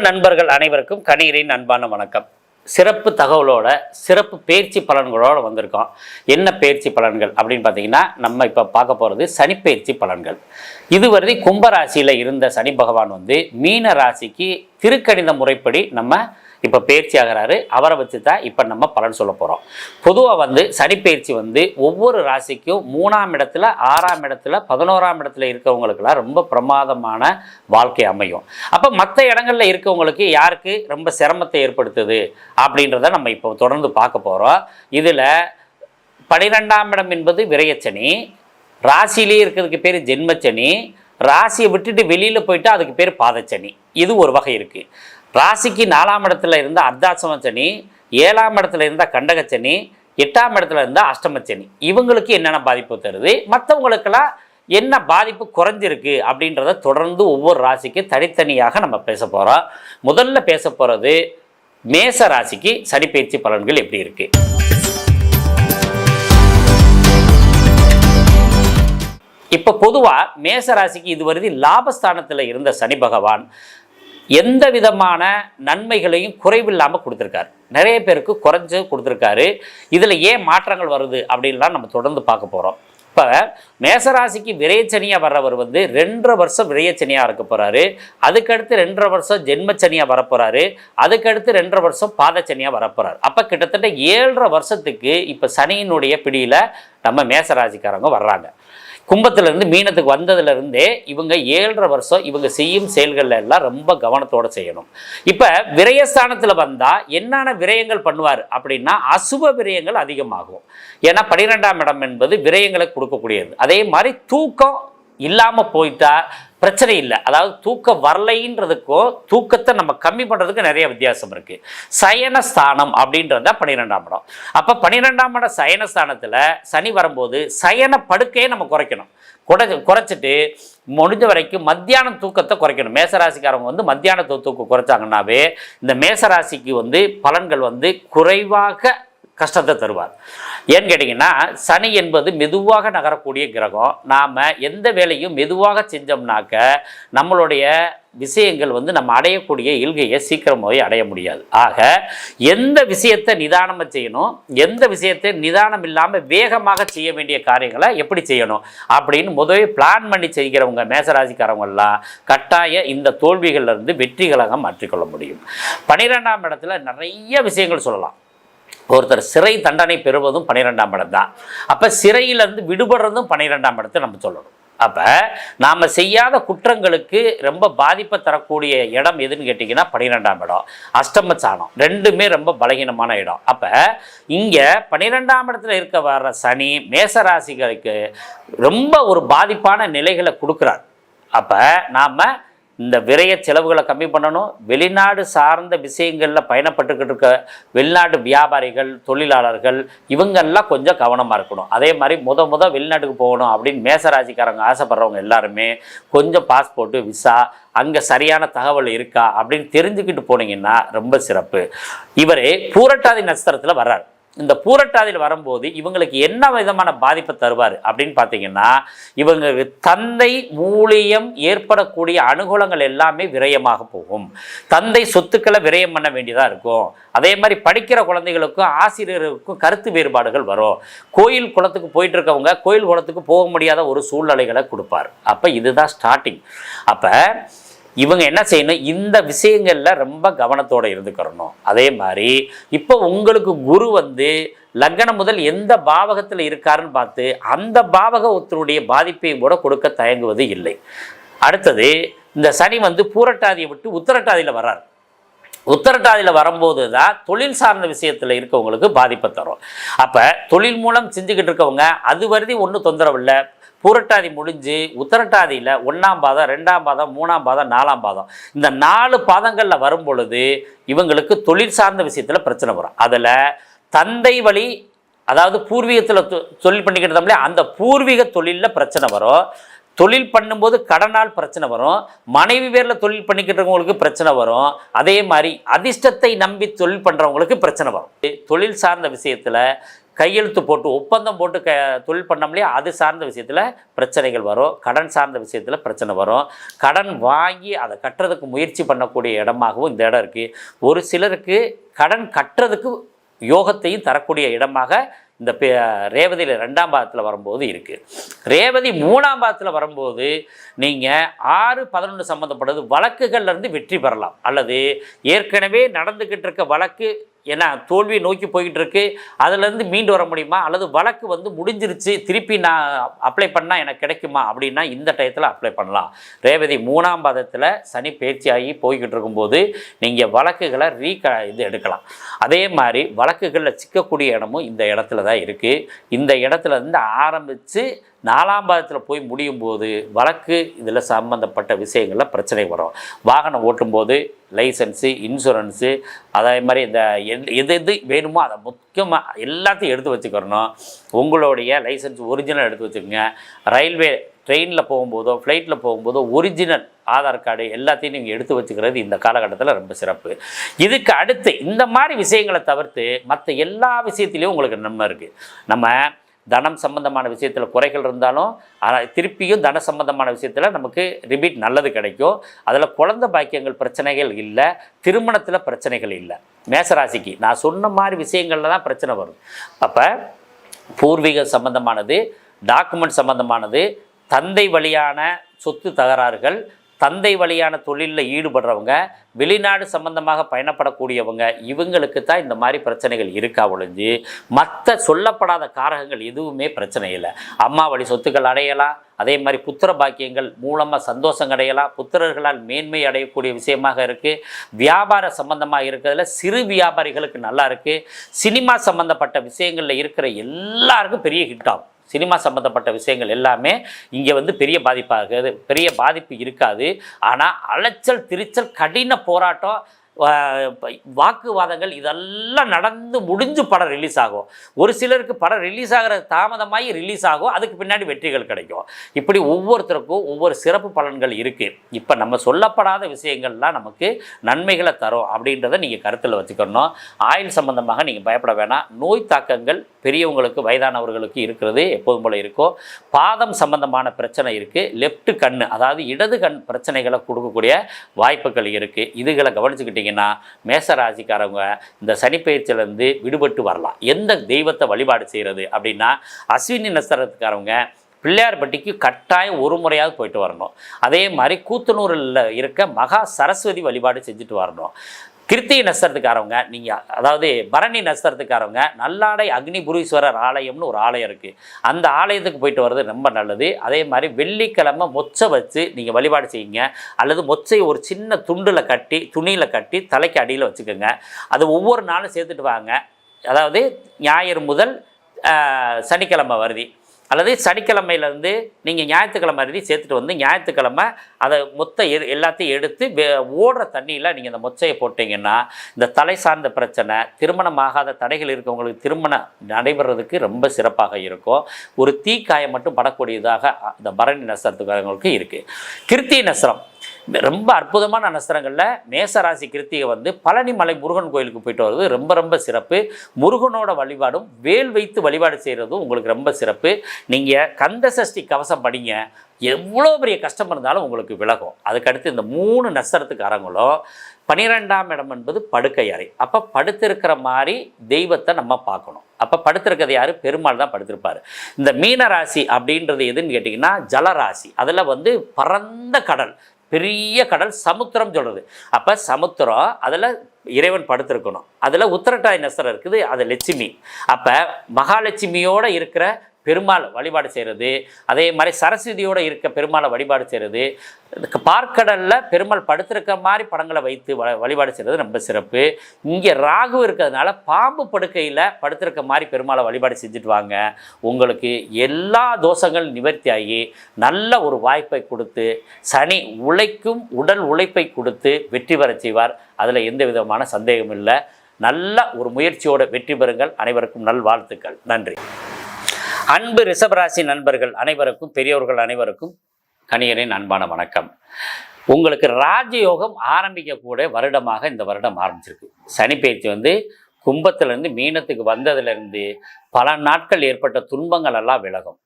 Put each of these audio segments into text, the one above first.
நண்பர்கள் அனைவருக்கும் கணிகரின் அன்பான வணக்கம். சிறப்பு தகவலோட சிறப்பு பயிற்சி பலன்களோட வந்திருக்கோம். என்ன பயிற்சி பலன்கள் அப்படின்னு பார்த்தீங்கன்னா, நம்ம இப்போ பார்க்க போகிறது சனி பயிற்சி பலன்கள். இதுவரை கும்பராசியில் இருந்த சனி பகவான் மீன ராசிக்கு திருக்கணித முறைப்படி நம்ம இப்போ பயிற்சி ஆகிறாரு. அவரை வச்சு தான் இப்போ நம்ம பலன் சொல்ல போகிறோம். பொதுவாக சனி பயிற்சி ஒவ்வொரு ராசிக்கும் 3ஆம் இடத்துல, 6ஆம் இடத்துல, 11ஆம் இடத்துல இருக்கவங்களுக்குலாம் ரொம்ப பிரமாதமான வாழ்க்கை அமையும். அப்போ மற்ற இடங்களில் இருக்கவங்களுக்கு யாருக்கு ரொம்ப சிரமத்தை ஏற்படுத்துது அப்படின்றத நம்ம இப்போ தொடர்ந்து பார்க்க போகிறோம். இதில் 12ஆம் இடம் என்பது விரயச்சனி, ராசியிலே இருக்கிறதுக்கு பேர் ஜென்மச்சனி, ராசியை விட்டுட்டு வெளியில் போயிட்டா அதுக்கு பேர் பாதச்சனி. இது ஒரு வகை இருக்குது. ராசிக்கு 4ஆம் இடத்துல இருந்தால் அர்த்தாசம சனி, 7ஆம் இடத்துல இருந்தால் கண்டகச்சனி, 8ஆம் இடத்துல இருந்தால் அஷ்டமச்சனி. இவங்களுக்கு என்னென்ன பாதிப்பு தருது, மற்றவங்களுக்கெல்லாம் என்ன பாதிப்பு குறைஞ்சிருக்கு அப்படின்றத தொடர்ந்து ஒவ்வொரு ராசிக்கு தனித்தனியாக நம்ம பேச போகிறோம். முதல்ல பேச போகிறது மேச ராசிக்கு சனி பயிற்சி பலன்கள் எப்படி இருக்குது. இப்போ பொதுவாக மேச ராசிக்கு இதுவரை லாபஸ்தானத்தில் இருந்த சனி பகவான் எந்த விதமான நன்மைகளையும் குறைவில்லாமல் கொடுத்துருக்காரு. நிறைய பேருக்கு குறைஞ்சு கொடுத்துருக்காரு. இதில் ஏன் மாற்றங்கள் வருது அப்படின்லாம் நம்ம தொடர்ந்து பார்க்க போகிறோம். இப்போ மேசராசிக்கு விரயச்சனியாக வர்றவர் 2.5 வருஷம் விரயச்சனியாக இருக்க போகிறாரு. அதுக்கடுத்து 2.5 வருஷம் ஜென்மச்சனியாக வரப்போகிறாரு. அதுக்கடுத்து 2.5 வருஷம் பாதச்சனியாக வரப்போகிறார். அப்போ கிட்டத்தட்ட 7.5 வருஷத்துக்கு இப்போ சனியினுடைய பிடியில் நம்ம மேசராசிக்காரங்க வர்றாங்க. கும்பத்திலேருந்து மீனத்துக்கு வந்ததுலேருந்தே இவங்க 7.5 வருஷம் இவங்க செய்யும் செயல்கள் எல்லாம் ரொம்ப கவனத்தோடு செய்யணும். இப்போ விரயஸ்தானத்தில் வந்தால் என்னென்ன விரயங்கள் பண்ணுவார் அப்படின்னா, அசுப விரயங்கள் அதிகமாகும். ஏன்னா 12ஆம் இடம் என்பது விரயங்களை கொடுக்கக்கூடியது. அதே மாதிரி தூக்கம் இல்லாமல் போயிட்டா பிரச்சனை இல்லை. அதாவது தூக்கம் வரலைன்றதுக்கும் தூக்கத்தை நம்ம கம்மி பண்ணுறதுக்கு நிறைய வித்தியாசம் இருக்குது. சயனஸ்தானம் அப்படின்றத 12ஆம் இடம். அப்போ 12ஆம் இடம் சயனஸ்தானத்தில் சனி வரும்போது சயன படுக்கையை நம்ம குறைக்கணும். குறைச்சிட்டு முடிஞ்ச வரைக்கும் மத்தியானம் தூக்கத்தை குறைக்கணும். மேசராசிக்காரவங்க மத்தியான தூக்கம் குறைச்சாங்கன்னாவே இந்த மேசராசிக்கு பலன்கள் குறைவாக கஷ்டத்தை தருவார். ஏன்னு கேட்டிங்கன்னா, சனி என்பது மெதுவாக நகரக்கூடிய கிரகம். நாம் எந்த வேலையும் மெதுவாக செஞ்சோம்னாக்க நம்மளுடைய விஷயங்கள் நம்ம அடையக்கூடிய இல்கையை சீக்கிரமாகவே அடைய முடியாது. ஆக எந்த விஷயத்தை நிதானமாக செய்யணும், எந்த விஷயத்தை நிதானம் இல்லாமல் வேகமாக செய்ய வேண்டிய காரியங்களை எப்படி செய்யணும் அப்படின்னு முதவே பிளான் பண்ணி செய்கிறவங்க மேசராசிக்காரவங்கெல்லாம் கட்டாயம் இந்த தோல்விகளிலிருந்து வெற்றிகளாக மாற்றிக்கொள்ள முடியும். 12ஆம் இடத்துல நிறைய விஷயங்கள் சொல்லலாம். ஒருத்தர் சிறை தண்டனை பெறுவதும் 12ஆம் இடம் தான். அப்போ சிறையிலேருந்து விடுபடுறதும் 12ஆம் இடத்தை நம்ம சொல்லணும். அப்போ நாம் செய்யாத குற்றங்களுக்கு ரொம்ப பாதிப்பை தரக்கூடிய இடம் எதுன்னு கேட்டிங்கன்னா 12ஆம் இடம், அஷ்டமஸ்தானம். ரெண்டுமே ரொம்ப பலகீனமான இடம். அப்போ இங்கே 12ஆம் இடத்துல இருக்க வர்ற சனி மேசராசிகளுக்கு ரொம்ப ஒரு பாதிப்பான நிலைகளை கொடுக்குறார். அப்போ நாம் இந்த விரைய செலவுகளை கம்மி பண்ணணும். வெளிநாடு சார்ந்த விஷயங்களில் பயணப்பட்டுக்கிட்டு இருக்க வெளிநாட்டு வியாபாரிகள், தொழிலாளர்கள் இவங்கெல்லாம் கொஞ்சம் கவனமாக இருக்கணும். அதே மாதிரி வெளிநாட்டுக்கு போகணும் அப்படின்னு மேசராசிக்காரங்க ஆசைப்படுறவங்க எல்லாருமே கொஞ்சம் பாஸ்போர்ட்டு, விசா, அங்கே சரியான தகவல் இருக்கா அப்படின்னு தெரிஞ்சுக்கிட்டு போனீங்கன்னா ரொம்ப சிறப்பு. இவர் பூரட்டாதி நட்சத்திரத்தில் வர்றார். இந்த பூரட்டாதியில் வரும்போது இவங்களுக்கு என்ன விதமான பாதிப்பை தருவார் அப்படின்னு பார்த்தீங்கன்னா, இவங்களுக்கு தந்தை மூலியம் ஏற்படக்கூடிய அனுகூலங்கள் எல்லாமே விரயமாக போகும். தந்தை சொத்துக்களை விரயம் பண்ண வேண்டியதாக இருக்கும். அதே மாதிரி படிக்கிற குழந்தைகளுக்கும் ஆசிரியர்களுக்கும் கருத்து வேறுபாடுகள் வரும். கோயில் குளத்துக்கு போயிட்டு இருக்கவங்க கோயில் குளத்துக்கு போக முடியாத ஒரு சூழ்நிலைகளை கொடுப்பார். அப்போ இதுதான் ஸ்டார்டிங். அப்போ இவங்க என்ன செய்யணும், இந்த விஷயங்களில் ரொம்ப கவனத்தோடு இருந்துக்கிறணும். அதே மாதிரி இப்போ உங்களுக்கு குரு லக்னம் முதல் எந்த பாவகத்தில் இருக்காருன்னு பார்த்து அந்த பாவகத்தினுடைய பாதிப்பையும் கூட கொடுக்க தயங்குவது இல்லை. அடுத்தது இந்த சனி பூரட்டாதியை விட்டு உத்திரட்டாதியில் வர்றார். உத்திரட்டாதியில் வரும்போது தான் தொழில் சார்ந்த விஷயத்தில் இருக்கவங்களுக்கு பாதிப்பை தரும். அப்போ தொழில் மூலம் செஞ்சுக்கிட்டு இருக்கவங்க அது வருதி ஒன்றும் தொந்தரவு இல்லை. பூரட்டாதி முடிஞ்சு உத்திரட்டாதியில் 1ஆம் பாதம், 2ஆம் பாதம், 3ஆம் பாதம், 4ஆம் பாதம், இந்த 4 பாதங்களில் வரும் பொழுது இவங்களுக்கு தொழில் சார்ந்த விஷயத்தில் பிரச்சனை வரும். அதில் தந்தை வழி, அதாவது பூர்வீகத்தில் தொழில் பண்ணிக்கிட்டோம்லே அந்த பூர்வீக தொழிலில் பிரச்சனை வரும். தொழில் பண்ணும்போது கடனால் பிரச்சனை வரும். மனைவி பேரில் தொழில் பண்ணிக்கிட்டவங்களுக்கு பிரச்சனை வரும். அதே மாதிரி அதிர்ஷ்டத்தை நம்பி தொழில் பண்ணுறவங்களுக்கு பிரச்சனை வரும். தொழில் சார்ந்த விஷயத்தில் கையெழுத்து போட்டு ஒப்பந்தம் போட்டு தொழில் பண்ணோம்லையே அது சார்ந்த விஷயத்தில் பிரச்சனைகள் வரும். கடன் சார்ந்த விஷயத்தில் பிரச்சனை வரும். கடன் வாங்கி அதை கட்டுறதுக்கு முயற்சி பண்ணக்கூடிய இடமாகவும் இந்த இடம் இருக்குது. ஒரு சிலருக்கு கடன் கட்டுறதுக்கு யோகத்தையும் தரக்கூடிய இடமாக இந்த ரேவதியில் 2ஆம் பாதத்தில் வரும்போது இருக்குது. ரேவதி 3ஆம் பாதத்தில் வரும்போது நீங்கள் 6, 11 சம்மந்தப்பட்டது வழக்குகள்லேருந்து வெற்றி பெறலாம். அல்லது ஏற்கனவே நடந்துக்கிட்டு இருக்க வழக்கு ஏன்னா தோல்வியை நோக்கி போய்கிட்டு இருக்கு, அதுலேருந்து மீண்டு வர முடியுமா, அல்லது வழக்கு வந்து முடிஞ்சிருச்சு திருப்பி நான் அப்ளை பண்ணால் எனக்கு கிடைக்குமா அப்படின்னா இந்த டயத்தில் அப்ளை பண்ணலாம். ரேவதி 3ஆம் பாதத்தில் சனி பயிற்சியாகி போய்கிட்டு இருக்கும்போது நீங்கள் வழக்குகளை இது எடுக்கலாம். அதே மாதிரி வழக்குகளில் சிக்கக்கூடிய இடமும் இந்த இடத்துல தான் இருக்குது. இந்த இடத்துல இருந்து ஆரம்பித்து 4ஆம் பாதத்தில் போய் முடியும் போது வழக்கு இதில் சம்மந்தப்பட்ட விஷயங்களில் பிரச்சனை வரும். வாகனம் ஓட்டும்போது லைசன்ஸு, இன்சூரன்ஸு, அதே மாதிரி இந்த எது வேணுமோ அதை முக்கியமாக எல்லாத்தையும் எடுத்து வச்சுக்கிறணும். உங்களுடைய லைசன்ஸ் ஒரிஜினல் எடுத்து வச்சுக்கோங்க. ரயில்வே ட்ரெயினில் போகும்போதோ ஃப்ளைட்டில் போகும்போதோ ஒரிஜினல் ஆதார் கார்டு எல்லாத்தையும் நீங்கள் எடுத்து வச்சுக்கிறது இந்த காலகட்டத்தில் ரொம்ப சிறப்பு. இதுக்கு அடுத்து இந்த மாதிரி விஷயங்களை தவிர்த்து மற்ற எல்லா விஷயத்துலேயும் உங்களுக்கு நன்மை இருக்குது. நம்ம தனம் சம்பந்தமான விஷயத்தில் குறைகள் இருந்தாலும் திருப்பியும் தன சம்பந்தமான விஷயத்தில் நமக்கு ரிபீட் நல்லது கிடைக்கும். அதில் குழந்தை பாக்கியங்கள் பிரச்சனைகள் இல்லை, திருமணத்தில் பிரச்சனைகள் இல்லை. மேசராசிக்கு நான் சொன்ன மாதிரி விஷயங்களில் தான் பிரச்சனை வரும். அப்போ பூர்வீக சம்பந்தமானது, டாக்குமெண்ட் சம்பந்தமானது, தந்தை வழியான சொத்து தகராறுகள், தந்தை வழியான தொழிலில் ஈடுபடுறவங்க, வெளிநாடு சம்பந்தமாக பயணப்படக்கூடியவங்க, இவங்களுக்கு தான் இந்த மாதிரி பிரச்சனைகள் இருக்கா ஒழிஞ்சு மற்ற சொல்லப்படாத காரகங்கள் எதுவுமே பிரச்சனை இல்லை. அம்மா வழி சொத்துக்கள் அடையலாம். அதே மாதிரி புத்திர பாக்கியங்கள் மூலமாக சந்தோஷம் அடையலாம். புத்திரர்களால் மேன்மை அடையக்கூடிய விஷயமாக இருக்குது. வியாபார சம்பந்தமாக இருக்கிறதுல சிறு வியாபாரிகளுக்கு நல்லா இருக்குது. சினிமா சம்பந்தப்பட்ட விஷயங்களில் இருக்கிற எல்லாருக்கும் பெரிய ஹிட் ஆகும். சினிமா சம்மந்தப்பட்ட விஷயங்கள் எல்லாமே இங்கே வந்து பெரிய பாதிப்பு இருக்காது. ஆனால் அலைச்சல், திரிச்சல், கடின போராட்டம், வாக்குவாதங்கள் இதெல்லாம் நடந்து முடிஞ்சு படம் ரிலீஸ் ஆகும். ஒரு சிலருக்கு படம் ரிலீஸ் ஆகிறது தாமதமாகி ரிலீஸ் ஆகும், அதுக்கு பின்னாடி வெற்றிகள் கிடைக்கும். இப்படி ஒவ்வொருத்தருக்கும் ஒவ்வொரு சிறப்பு பலன்கள் இருக்குது. இப்போ நம்ம சொல்லப்படாத விஷயங்கள்லாம் நமக்கு நன்மைகளை தரும் அப்படின்றத நீங்கள் கருத்தில் வச்சுக்கணும். ஆயுள் சம்பந்தமாக நீங்கள் பயப்பட வேணாம். நோய் தாக்கங்கள் பெரியவங்களுக்கு வயதானவர்களுக்கு இருக்கிறது எப்போதும் போல இருக்கும். பாதம் சம்பந்தமான பிரச்சனை இருக்குது. லெஃப்ட் கண் அதாவது இடது கண் பிரச்சனைகளை கொடுக்கக்கூடிய வாய்ப்புகள் இருக்குது. இதுகளை கவனிச்சுக்கிட்டீங்க மேசராசிக்காரங்க இந்த சனிப்பெயர்ச்சியிலிருந்து விடுபட்டு வரலாம். எந்த தெய்வத்தை வழிபாடு செய்கிறது அப்படின்னா அஸ்வினி நட்சத்திரத்துக்காரவங்க பிள்ளையார்பட்டிக்கு கட்டாயம் ஒரு முறையாவது போயிட்டு வரணும். அதே மாதிரி கூத்தனூரில் இருக்க மகா சரஸ்வதி வழிபாடு செஞ்சுட்டு வரணும். கிருத்திகை நட்சத்திரத்துக்காரவங்க நீங்கள் அதாவது பரணி நட்சத்திரத்துக்காரவங்க நல்லாடை அக்னிபுரீஸ்வரர் ஆலயம்னு ஒரு ஆலயம் இருக்குது, அந்த ஆலயத்துக்கு போயிட்டு வர்றது ரொம்ப நல்லது. அதே மாதிரி வெள்ளிக்கிழமை மொச்சை வச்சு நீங்கள் வழிபாடு செய்யுங்க. அல்லது மொச்சை ஒரு சின்ன துணியில் கட்டி தலைக்கு அடியில் வச்சுக்கோங்க. அது ஒவ்வொரு நாளும் சேர்த்துட்டு வாங்க. அதாவது ஞாயிறு முதல் சனிக்கிழமை வருதி, அல்லது சனிக்கிழமையிலேருந்து நீங்கள் ஞாயிற்றுக்கிழமை எழுதி சேர்த்துட்டு வந்து ஞாயிற்றுக்கிழமை அதை எல்லாத்தையும் எடுத்து ஓடுற தண்ணியில் நீங்கள் இந்த மொச்சையை போட்டிங்கன்னா இந்த தலை சார்ந்த பிரச்சனை, திருமணமாகாத தடைகள் இருக்கவங்களுக்கு திருமணம் நடைபெறதுக்கு ரொம்ப சிறப்பாக இருக்கும். ஒரு தீக்காயம் மட்டும் படக்கூடியதாக இந்த பரணி நட்சத்திரத்துக்காரங்களுக்கு இருக்குது. கிருத்திகை நட்சத்திரம் ரொம்ப அற்புதமான நட்சத்திரங்களில் மேசராசி கிருத்திகை வந்து பழனிமலை முருகன் கோயிலுக்கு போயிட்டு வர்றது ரொம்ப ரொம்ப சிறப்பு. முருகனோட வழிபாடும் வேல் வைத்து வழிபாடு செய்கிறதும் உங்களுக்கு ரொம்ப சிறப்பு. நீங்கள் கந்த சஷ்டி கவசம் படிங்க, எவ்வளோ பெரிய கஷ்டம் இருந்தாலும் உங்களுக்கு விலகும். அதுக்கடுத்து இந்த 3 நட்சத்திரத்துக்காரங்களும் 12ஆம் இடம் என்பது படுக்கை அறை. அப்போ படுத்திருக்கிற மாதிரி தெய்வத்தை நம்ம பார்க்கணும். அப்போ படுத்திருக்கிறது யார்? பெருமாள் தான் படுத்திருப்பார். இந்த மீனராசி அப்படின்றது எதுன்னு கேட்டிங்கன்னா ஜலராசி. அதில் வந்து பரந்த கடல், பெரிய கடல், சமுத்திரம் சொல்கிறது. அப்போ சமுத்திரம் அதில் இறைவன் படுத்திருக்கணும். அதில் உத்திரட்டாதி நட்சத்திரம் இருக்குது, அது லட்சுமி. அப்போ மகாலட்சுமியோடு இருக்கிற பெருமாள் வழிபாடு செய்கிறது, அதே மாதிரி சரஸ்வதியோடு இருக்க பெருமாளை வழிபாடு செய்கிறது, பார்க்கடலில் பெருமாள் படுத்திருக்கிற மாதிரி படங்களை வைத்து வழிபாடு செய்கிறது ரொம்ப சிறப்பு. இங்கே ராகு இருக்கிறதுனால பாம்பு படுக்கையில் படுத்திருக்க மாதிரி பெருமாளை வழிபாடு செஞ்சுட்டு வாங்க. உங்களுக்கு எல்லா தோஷங்கள் நிவர்த்தி ஆகி நல்ல ஒரு வாய்ப்பை கொடுத்து சனி உடல் உழைப்பை கொடுத்து வெற்றி பெற செய்வார். அதில் எந்த விதமான சந்தேகம் இல்லை. நல்ல ஒரு முயற்சியோடு வெற்றி பெறுங்கள். அனைவருக்கும் நல்வாழ்த்துக்கள். நன்றி. அன்பு ரிஷபராசி நண்பர்கள் அனைவருக்கும், பெரியோர்கள் அனைவருக்கும் கணியரின் அன்பான வணக்கம். உங்களுக்கு ராஜயோகம் ஆரம்பிக்கக்கூடிய வருடமாக இந்த வருடம் ஆரம்பிச்சிருக்கு. சனிப்பெயர்ச்சி வந்து கும்பத்திலிருந்து மீனத்துக்கு வந்ததுலேருந்து பல நாட்கள் ஏற்பட்ட துன்பங்கள் எல்லாம் விலகும்.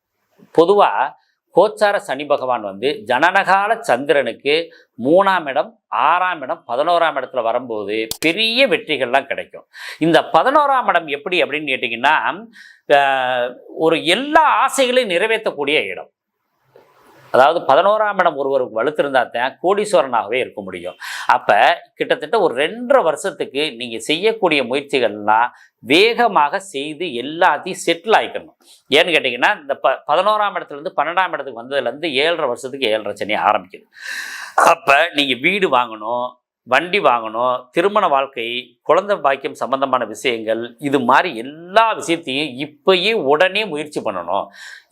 பொதுவாக கோச்சார சனி பகவான் வந்து ஜனனகால சந்திரனுக்கு 3ஆம் இடம், 6ஆம் இடம், 11ஆம் இடத்துல வரும்போது பெரிய வெற்றிகள்லாம் கிடைக்கும். இந்த 11ஆம் இடம் எப்படி அப்படின்னு கேட்டிங்கன்னா, ஒரு எல்லா ஆசைகளையும் நிறைவேற்றக்கூடிய இடம். அதாவது 11ஆம் இடம் ஒருவருக்கு வலுத்திருந்தா தான் கோடீஸ்வரனாகவே இருக்க முடியும். அப்போ கிட்டத்தட்ட ஒரு 2.5 வருஷத்துக்கு நீங்கள் செய்யக்கூடிய முயற்சிகள்லாம் வேகமாக செய்து எல்லாத்தையும் செட்டில் ஆகிக்கணும். ஏன்னு கேட்டிங்கன்னா, இந்த 11ஆம் இடத்துலேருந்து 12ஆம் இடத்துக்கு வந்ததுலேருந்து 7.5 வருஷத்துக்கு 7.5 சனி ஆரம்பிக்குது. அப்போ நீங்கள் வீடு வாங்கணும், வண்டி வாங்கணும், திருமண வாழ்க்கை, குழந்தை பாக்கியம் சம்பந்தமான விஷயங்கள், இது மாதிரி எல்லா விஷயத்தையும் இப்பயே உடனே முயற்சி பண்ணணும்.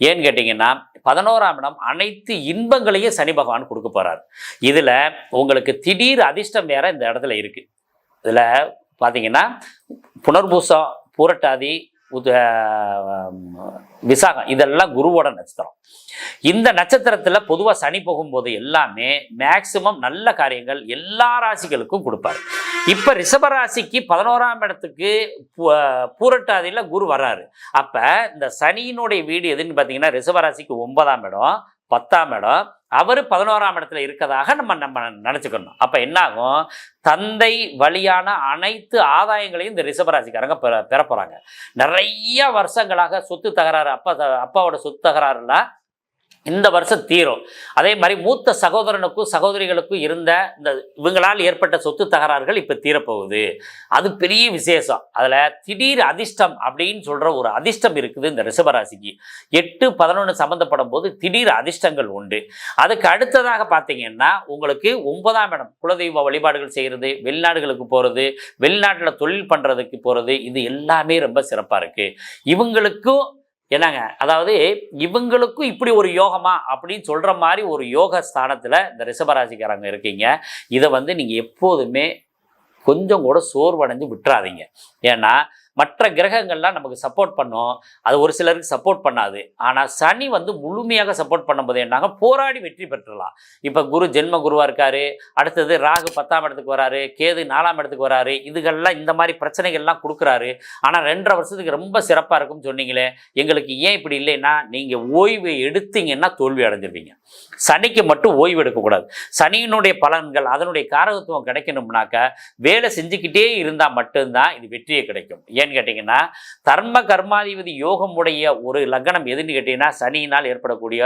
ஏன்னு கேட்டிங்கன்னா, 11ஆம் இடம் அனைத்து இன்பங்களையும் சனி பகவான் கொடுக்க போகிறார். இதில் உங்களுக்கு திடீர் அதிர்ஷ்டம் வேற இந்த இடத்துல இருக்குது. இதில் பார்த்தீங்கன்னா புனர்பூசம், பூரட்டாதி, விசாகம் இதெல்லாம் குருவோட நட்சத்திரம். இந்த நட்சத்திரத்தில் பொதுவாக சனி போகும்போது எல்லாமே மேக்சிமம் நல்ல காரியங்கள் எல்லா ராசிகளுக்கும் கொடுப்பார். இப்போ ரிஷபராசிக்கு 11ஆம் இடத்துக்கு பூரட்டாதியில் குரு வர்றாரு. அப்போ இந்த சனியினுடைய வீடு எதுன்னு பார்த்தீங்கன்னா, ரிஷபராசிக்கு 9ஆம் இடம், 10ஆம் இடம், அவர் 11ஆம் இடத்துல இருக்கதாக நம்ம நினச்சிக்கணும். அப்போ என்னாகும், தந்தை வழியான அனைத்து ஆதாயங்களையும் இந்த ரிஷபராசிக்காரங்க பெற போகிறாங்க. நிறைய வருஷங்களாக சொத்து தகராறு, அப்பாவோட சொத்து தகராறுலாம் இந்த வருஷம் தீரும். அதே மாதிரி மூத்த சகோதரனுக்கும் சகோதரிகளுக்கும் இருந்த இந்த இவங்களால் ஏற்பட்ட சொத்து தகராறுகள் இப்போ தீரப்போகுது. அது பெரிய விசேஷம். அதில் திடீர் அதிர்ஷ்டம் அப்படின்னு சொல்கிற ஒரு அதிர்ஷ்டம் இருக்குது இந்த ரிஷபராசிக்கு. 8, 11 சம்மந்தப்படும் போது திடீர் அதிர்ஷ்டங்கள் உண்டு. அதுக்கு அடுத்ததாக பார்த்தீங்கன்னா, உங்களுக்கு 9ஆம் இடம் குலதெய்வ வழிபாடுகள் செய்கிறது, வெளிநாடுகளுக்கு போகிறது, வெளிநாட்டில் தொழில் பண்ணுறதுக்கு போகிறது, இது எல்லாமே ரொம்ப சிறப்பாக இருக்குது. இவங்களுக்கும் என்னங்க, அதாவது இவங்களுக்கும் இப்படி ஒரு யோகமா அப்படின்னு சொல்கிற மாதிரி ஒரு யோக ஸ்தானத்தில் இந்த ரிஷபராசிக்காரங்க இருக்கீங்க. இதை வந்து நீங்கள் எப்போதுமே கொஞ்சம் கூட சோர்வடைஞ்சு விட்டுறாதீங்க. ஏன்னா மற்ற கிரகங்கள்லாம் நமக்கு சப்போர்ட் பண்ணும், அது ஒரு சிலருக்கு சப்போர்ட் பண்ணாது. ஆனால் சனி வந்து முழுமையாக சப்போர்ட் பண்ணும்போது என்னாங்க, போராடி வெற்றி பெற்றுடலாம். இப்போ குரு ஜென்ம குருவாக இருக்காரு, அடுத்தது ராகு 10ஆம் இடத்துக்கு வராரு, கேது 4ஆம் இடத்துக்கு வராரு, இதுகள்லாம் இந்த மாதிரி பிரச்சனைகள்லாம் கொடுக்குறாரு. ஆனால் 2.5 வருஷத்துக்கு ரொம்ப சிறப்பாக இருக்கும்னு சொன்னீங்களே, எங்களுக்கு ஏன் இப்படி இல்லைன்னா, நீங்கள் ஓய்வு எடுத்தீங்கன்னா தோல்வி அடைஞ்சிருவீங்க. சனிக்கு மட்டும் ஓய்வு எடுக்கக்கூடாது. சனியினுடைய பலன்கள் அதனுடைய காரகத்துவம் கிடைக்கணும்னாக்க வேலை செஞ்சுக்கிட்டே இருந்தால் மட்டும்தான் இது வெற்றியே கிடைக்கும். ஏன்னு கேட்டிங்கன்னா, தர்ம கர்மாதிபதி யோகம் உடைய ஒரு லக்னம் எதுன்னு கேட்டிங்கன்னா, சனியினால் ஏற்படக்கூடிய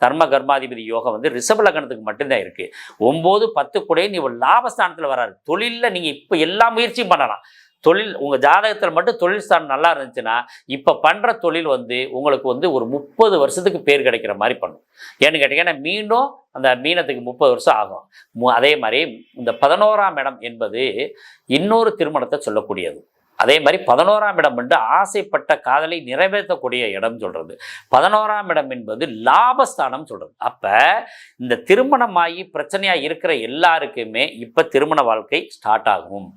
தர்ம கர்மாதிபதி யோகம் வந்து ரிஷப லக்னத்துக்கு மட்டும்தான் இருக்குது. 9, 10 கூட நீ ஒரு லாபஸ்தானத்தில் வராது. தொழிலில் நீங்கள் இப்போ எல்லா முயற்சியும் பண்ணலாம். தொழில் உங்கள் ஜாதகத்தில் மட்டும் தொழில் ஸ்தானம் நல்லா இருந்துச்சுன்னா, இப்போ பண்ணுற தொழில் வந்து உங்களுக்கு வந்து ஒரு 30 வருஷத்துக்கு பேர் கிடைக்கிற மாதிரி பண்ணும். ஏன்னு கேட்டிங்கன்னா, மீண்டும் அந்த மீனத்துக்கு 30 வருஷம் ஆகும். அதே மாதிரி இந்த 11ஆம் இடம் என்பது இன்னொரு திருமணத்தை சொல்லக்கூடியது. அதே மாதிரி 11ஆம் இடம் வந்து ஆசைப்பட்ட காதலை நிறைவேற்றக்கூடிய இடம் சொல்கிறது. 11ஆம் இடம் என்பது லாபஸ்தானம் சொல்கிறது. அப்போ இந்த திருமணமாகி பிரச்சனையாக இருக்கிற எல்லாருக்குமே இப்போ திருமண வாழ்க்கை ஸ்டார்ட் ஆகும்.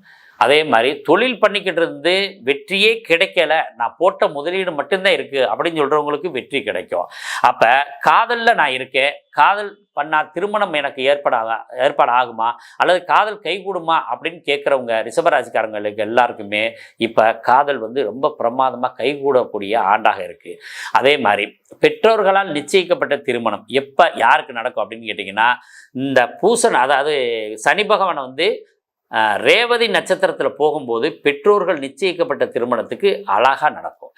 அதே மாதிரி தொழில் பண்ணிக்கிட்டு இருந்து வெற்றியே கிடைக்கல, நான் போட்ட முதலீடு மட்டும்தான் இருக்குது அப்படின்னு சொல்கிறவங்களுக்கு வெற்றி கிடைக்கும். அப்போ காதலில் நான் இருக்கேன், காதல் பண்ணால் திருமணம் எனக்கு ஏற்பாடு ஆகுமா அல்லது காதல் கைகூடுமா அப்படின்னு கேட்குறவங்க ரிஷபராசிக்காரங்களுக்கு எல்லாருக்குமே இப்போ காதல் வந்து ரொம்ப பிரமாதமாக கைகூடக்கூடிய ஆண்டாக இருக்குது. அதே மாதிரி பெற்றோர்களால் நிச்சயிக்கப்பட்ட திருமணம் எப்போ யாருக்கு நடக்கும் அப்படின்னு கேட்டிங்கன்னா, இந்த பூசன், அதாவது சனி பகவான் வந்து ரேவதி நட்சத்திரத்தில் போகும்போது பெற்றோர்கள் நிச்சயிக்கப்பட்ட திருமணத்துக்கு அழகாக நடக்கும்.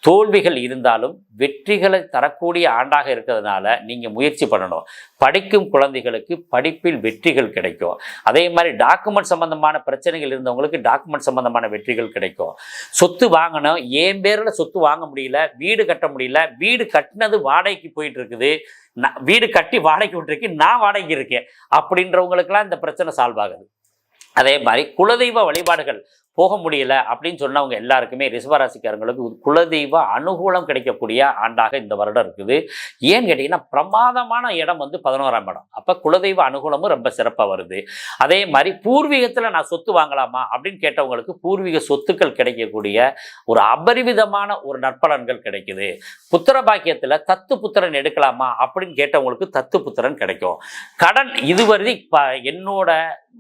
தோல்விகள் இருந்தாலும் வெற்றிகளை தரக்கூடிய ஆண்டாக இருக்கிறதுனால நீங்கள் முயற்சி பண்ணணும். படிக்கும் குழந்தைகளுக்கு படிப்பில் வெற்றிகள் கிடைக்கும். அதே மாதிரி டாக்குமெண்ட் சம்பந்தமான பிரச்சனைகள் இருந்தவங்களுக்கு டாக்குமெண்ட் சம்பந்தமான வெற்றிகள் கிடைக்கும். சொத்து வாங்கணும், என் பேரில் சொத்து வாங்க முடியல, வீடு கட்ட முடியல, வீடு கட்டினது வாடகைக்கு போயிட்டு இருக்குது, வீடு கட்டி வாடகைக்கு விட்டுருக்கு, நான் வாடகைக்கு இருக்கேன் அப்படின்றவங்களுக்கெல்லாம் இந்த பிரச்சனை சால்வ் ஆகுது. அதே மாதிரி குலதெய்வ வழிபாடுகள் போக முடியல அப்படின்னு சொன்னவங்க எல்லாருக்குமே ரிஷபராசிக்காரங்களுக்கு குலதெய்வ அனுகூலம் கிடைக்கக்கூடிய ஆண்டாக இந்த வருடம் இருக்குது. ஏன்னு கேட்டிங்கன்னா, பிரமாதமான இடம் வந்து 11ஆம் இடம். அப்போ குலதெய்வ அனுகூலமும் ரொம்ப சிறப்பாக வருது. அதே மாதிரி பூர்வீகத்தில் நான் சொத்து வாங்கலாமா அப்படின்னு கேட்டவங்களுக்கு பூர்வீக சொத்துக்கள் கிடைக்கக்கூடிய ஒரு அபரிவிதமான ஒரு நற்பலன்கள் கிடைக்குது. புத்திர பாக்கியத்தில் தத்து புத்திரன் எடுக்கலாமா அப்படின்னு கேட்டவங்களுக்கு தத்து புத்திரன் கிடைக்கும். கடன் இதுவரை என்னோட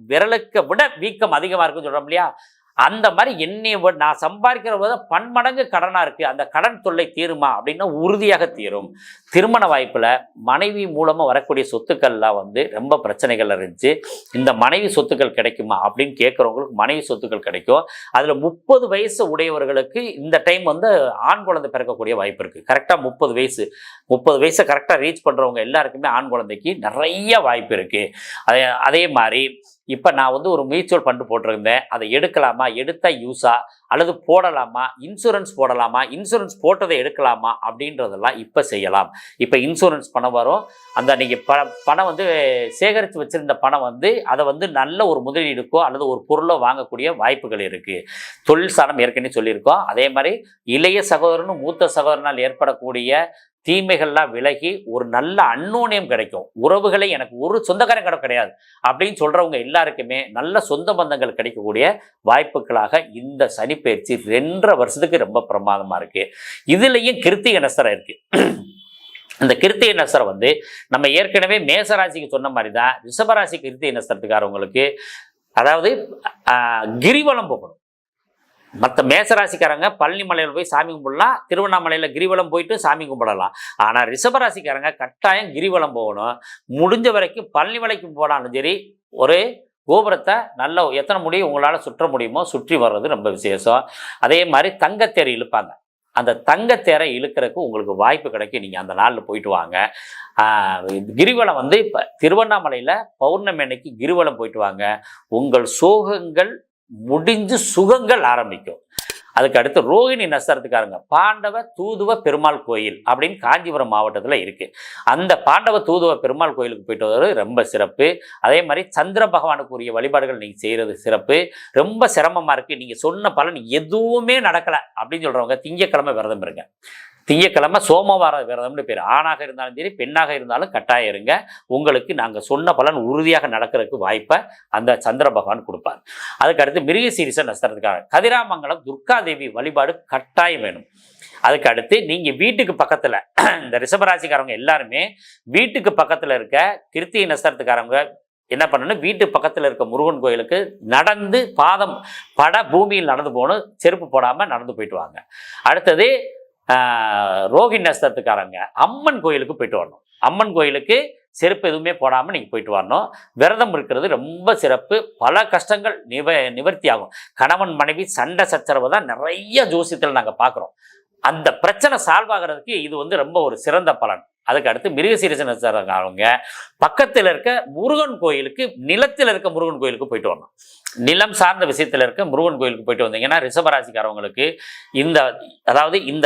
விரலுக்கு விட வீக்கம் அதிகமாக இருக்குன்னு சொல்கிறோம் இல்லையா, அந்த மாதிரி நான் சம்பாதிக்கிற போது பன்மடங்கு கடனா இருக்கு, அந்த கடன் தொல்லை தீருமா அப்படின்னா உறுதியாக தீரும். திருமண வாய்ப்புல மனைவி மூலமா வரக்கூடிய சொத்துக்கள்லாம் வந்து ரொம்ப பிரச்சனைகள் இருந்துச்சு, இந்த மனைவி சொத்துக்கள் கிடைக்குமா அப்படின்னு கேட்கறவங்களுக்கு மனைவி சொத்துக்கள் கிடைக்கும். அதுல 30 வயசு உடையவர்களுக்கு இந்த டைம் வந்து ஆண் குழந்தை பிறக்கக்கூடிய வாய்ப்பு இருக்கு. கரெக்டா 30 வயசை கரெக்டா ரீச் பண்றவங்க எல்லாருக்குமே ஆண் குழந்தைக்கு நிறைய வாய்ப்பு இருக்கு. அதே மாதிரி இப்போ நான் வந்து ஒரு மியூச்சுவல் ஃபண்டு போட்டிருந்தேன், அதை எடுக்கலாமா, எடுத்தா யூஸா, அல்லது போடலாமா, இன்சூரன்ஸ் போடலாமா, இன்சூரன்ஸ் போட்டதை எடுக்கலாமா அப்படின்றதெல்லாம் இப்போ செய்யலாம். இப்போ இன்சூரன்ஸ் பணம் வரும், அந்த நீங்கள் பணம் வந்து சேகரித்து வச்சுருந்த பணம் வந்து அதை வந்து நல்ல ஒரு முதலீடுக்கோ அல்லது ஒரு பொருளோ வாங்கக்கூடிய வாய்ப்புகள் இருக்குது. தொழில் சாரம் ஏற்கனவே சொல்லியிருக்கோம். அதே மாதிரி இளைய சகோதரனும் மூத்த சகோதரனால் ஏற்படக்கூடிய தீமைகள்லாம் விலகி ஒரு நல்ல அன்னோனியம் கிடைக்கும். உறவுகளை எனக்கு ஒரு சொந்தக்காரன் கிடையாது அப்படின்னு சொல்றவங்க எல்லாருக்குமே நல்ல சொந்த பந்தங்கள் கிடைக்கக்கூடிய வாய்ப்புகளாக இந்த சனிப்பெயர்ச்சி 2.5 வருஷத்துக்கு ரொம்ப பிரமாதமா இருக்கு. இதுலயும் கிருத்திகை நட்சத்திரம் இருக்கு. இந்த கிருத்திகை நட்சத்திரம் வந்து நம்ம ஏற்கனவே மேசராசிக்கு சொன்ன மாதிரி தான் ரிஷபராசி கிருத்திகை நட்சத்திரத்துக்காரவங்களுக்கு, அதாவது கிரிவலம் போகணும். மற்ற மேசராசிக்காரங்க பழனி மலையில் போய் சாமி கும்பிடலாம், திருவண்ணாமலையில் கிரிவலம் போயிட்டு சாமி கும்பிடலாம். ஆனால் ரிஷபராசிக்காரங்க கட்டாயம் கிரிவலம் போகணும். முடிஞ்ச வரைக்கும் பழனி மலைக்கு போனாலும் சரி, ஒரு கோபுரத்தை நல்ல எத்தனை முடியும் உங்களால் சுற்ற முடியுமோ சுற்றி வர்றது ரொம்ப விசேஷம். அதே மாதிரி தங்கத்தேரை இழுப்பாங்க, அந்த தங்கத்தேரை இழுக்கிறதுக்கு உங்களுக்கு வாய்ப்பு கிடைக்கும். நீங்கள் அந்த நாளில் போயிட்டு வாங்க. கிரிவலம் வந்து இப்போ திருவண்ணாமலையில் பௌர்ணமி அன்னைக்கு கிரிவலம் போயிட்டு வாங்க. உங்கள் சோகங்கள் முடிஞ்சு சுகங்கள் ஆரம்பிக்கும். அதுக்கு அடுத்து ரோகிணி நட்சத்திரத்துக்காரங்க பாண்டவ தூதுவ பெருமாள் கோயில் அப்படின்னு காஞ்சிபுரம் மாவட்டத்தில் இருக்கு. அந்த பாண்டவ தூதுவ பெருமாள் கோயிலுக்கு போயிட்டு வர்றது ரொம்ப சிறப்பு. அதே மாதிரி சந்திர பகவானுக்குரிய வழிபாடுகள் நீங்கள் செய்கிறது சிறப்பு. ரொம்ப சிரமமாக இருக்குது, நீங்கள் சொன்ன பலன் எதுவுமே நடக்கலை அப்படின்னு சொல்கிறவங்க திங்கக்கிழமை விரதம் இருங்க. திங்கக்கிழமை சோமவார விரதம்னு பேர். ஆணாக இருந்தாலும் சரி பெண்ணாக இருந்தாலும் கட்டாயம் இருங்க. உங்களுக்கு நாங்கள் சொன்ன பலன் உறுதியாக நடக்கிறதுக்கு வாய்ப்பை அந்த சந்திர பகவான் கொடுப்பார். அதுக்கு அடுத்து மிருகசீரிஷ நட்சத்திரத்துக்காக கதிராமங்கலம் துர்காதேவி வழிபாடு கட்டாயம் வேணும். அதுக்கு அடுத்து நீங்கள் வீட்டுக்கு பக்கத்தில் இந்த ரிஷபராசிக்காரவங்க எல்லாருமே வீட்டுக்கு பக்கத்தில் இருக்க கிருத்திகை நட்சத்திரத்துக்காரவங்க என்ன பண்ணணும், வீட்டு பக்கத்தில் இருக்க முருகன் கோயிலுக்கு நடந்து பூமியில் நடந்து போகணும். செருப்பு போடாமல் நடந்து போயிட்டு வாங்க. அடுத்தது ரோகிணி நட்சத்திரத்துக்காரங்க அம்மன் கோயிலுக்கு போயிட்டு வரணும். அம்மன் கோயிலுக்கு செருப்பு எதுவுமே போடாமல் நீங்கள் போயிட்டு வரணும். விரதம் இருக்கிறது ரொம்ப சிறப்பு. பல கஷ்டங்கள் நிவர்த்தி ஆகும். கணவன் மனைவி சண்டை சச்சரவு தான் நிறைய ஜோசியத்தில் நாங்கள் பார்க்குறோம். அந்த பிரச்சனை சால்வ் ஆகிறதுக்கு இது வந்து ரொம்ப ஒரு சிறந்த பலன். அதுக்கு அடுத்து மிருகசீரிஷ நட்சத்திரக்காரங்க பக்கத்தில் இருக்க முருகன் கோயிலுக்கு, நிலத்தில் இருக்க முருகன் கோயிலுக்கு போயிட்டு வரணும். நிலம் சார்ந்த விஷயத்தில் இருக்க முருகன் கோயிலுக்கு போயிட்டு வந்தீங்கன்னா ரிஷபராசிக்காரவங்களுக்கு அதாவது இந்த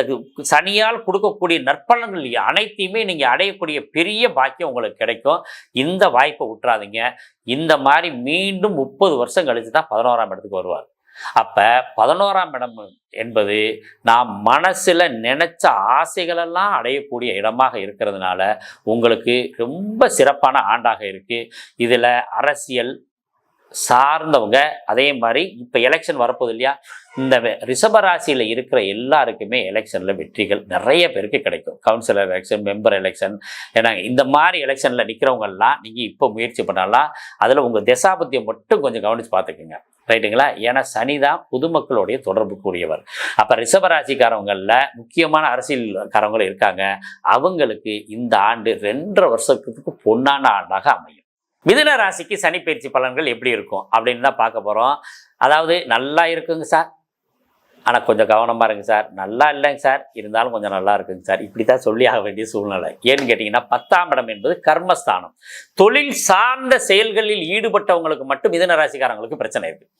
சனியால் கொடுக்கக்கூடிய நற்பலன்கள் அனைத்தையுமே நீங்கள் அடையக்கூடிய பெரிய பாக்கியம் உங்களுக்கு கிடைக்கும். இந்த வாய்ப்பை விட்டுறாதீங்க. இந்த மாதிரி மீண்டும் 30 வருஷம் கழிச்சு தான் 11ஆம் இடத்துக்கு வருவார். அப்போ 11ஆம் இடம் என்பது நாம் மனசில் நினைச்ச ஆசைகளெல்லாம் அடையக்கூடிய இடமாக இருக்கிறதுனால உங்களுக்கு ரொம்ப சிறப்பான ஆண்டாக இருக்குது. இதில் அரசியல் சார்ந்தவங்க, அதே மாதிரி இப்போ எலெக்ஷன் வரப்போகுது இல்லையா, இந்த ரிஷபராசியில் இருக்கிற எல்லாருக்குமே எலெக்ஷனில் வெற்றிகள் நிறைய பேருக்கு கிடைக்கும். கவுன்சிலர் எலெக்ஷன், மெம்பர் எலெக்ஷன், ஏன்னா இந்த மாதிரி எலெக்ஷனில் நிற்கிறவங்கெல்லாம் நீங்கள் இப்போ முயற்சி பண்ணலாம். அதில் உங்கள் தசாபத்தியை மட்டும் கொஞ்சம் கவனித்து பார்த்துக்குங்க, ரைட்டுங்களா? ஏன்னா சனி தான் பொதுமக்களுடைய தொடர்பு கூடியவர். அப்போ ரிஷபராசிக்காரவங்களில் முக்கியமான அரசியல்காரவங்களும் இருக்காங்க. அவங்களுக்கு இந்த ஆண்டு 2.5 வருஷத்துக்கு பொன்னான ஆண்டாக அமையும். மிதுன ராசிக்கு சனி பயிற்சி பலன்கள் எப்படி இருக்கும் அப்படின்னு தான் பார்க்க போகிறோம். அதாவது நல்லா இருக்குங்க சார், ஆனால் கொஞ்சம் கவனமாக இருங்க சார். நல்லா இல்லைங்க சார், இருந்தாலும் கொஞ்சம் நல்லா இருக்குங்க சார், இப்படி தான் சொல்லி ஆக வேண்டிய சூழ்நிலை. ஏன்னு கேட்டிங்கன்னா 10ஆம் இடம் என்பது கர்மஸ்தானம். தொழில் சார்ந்த செயல்களில் ஈடுபட்டவங்களுக்கு மட்டும் மிதுன ராசிக்காரங்களுக்கு பிரச்சனை இருக்குது.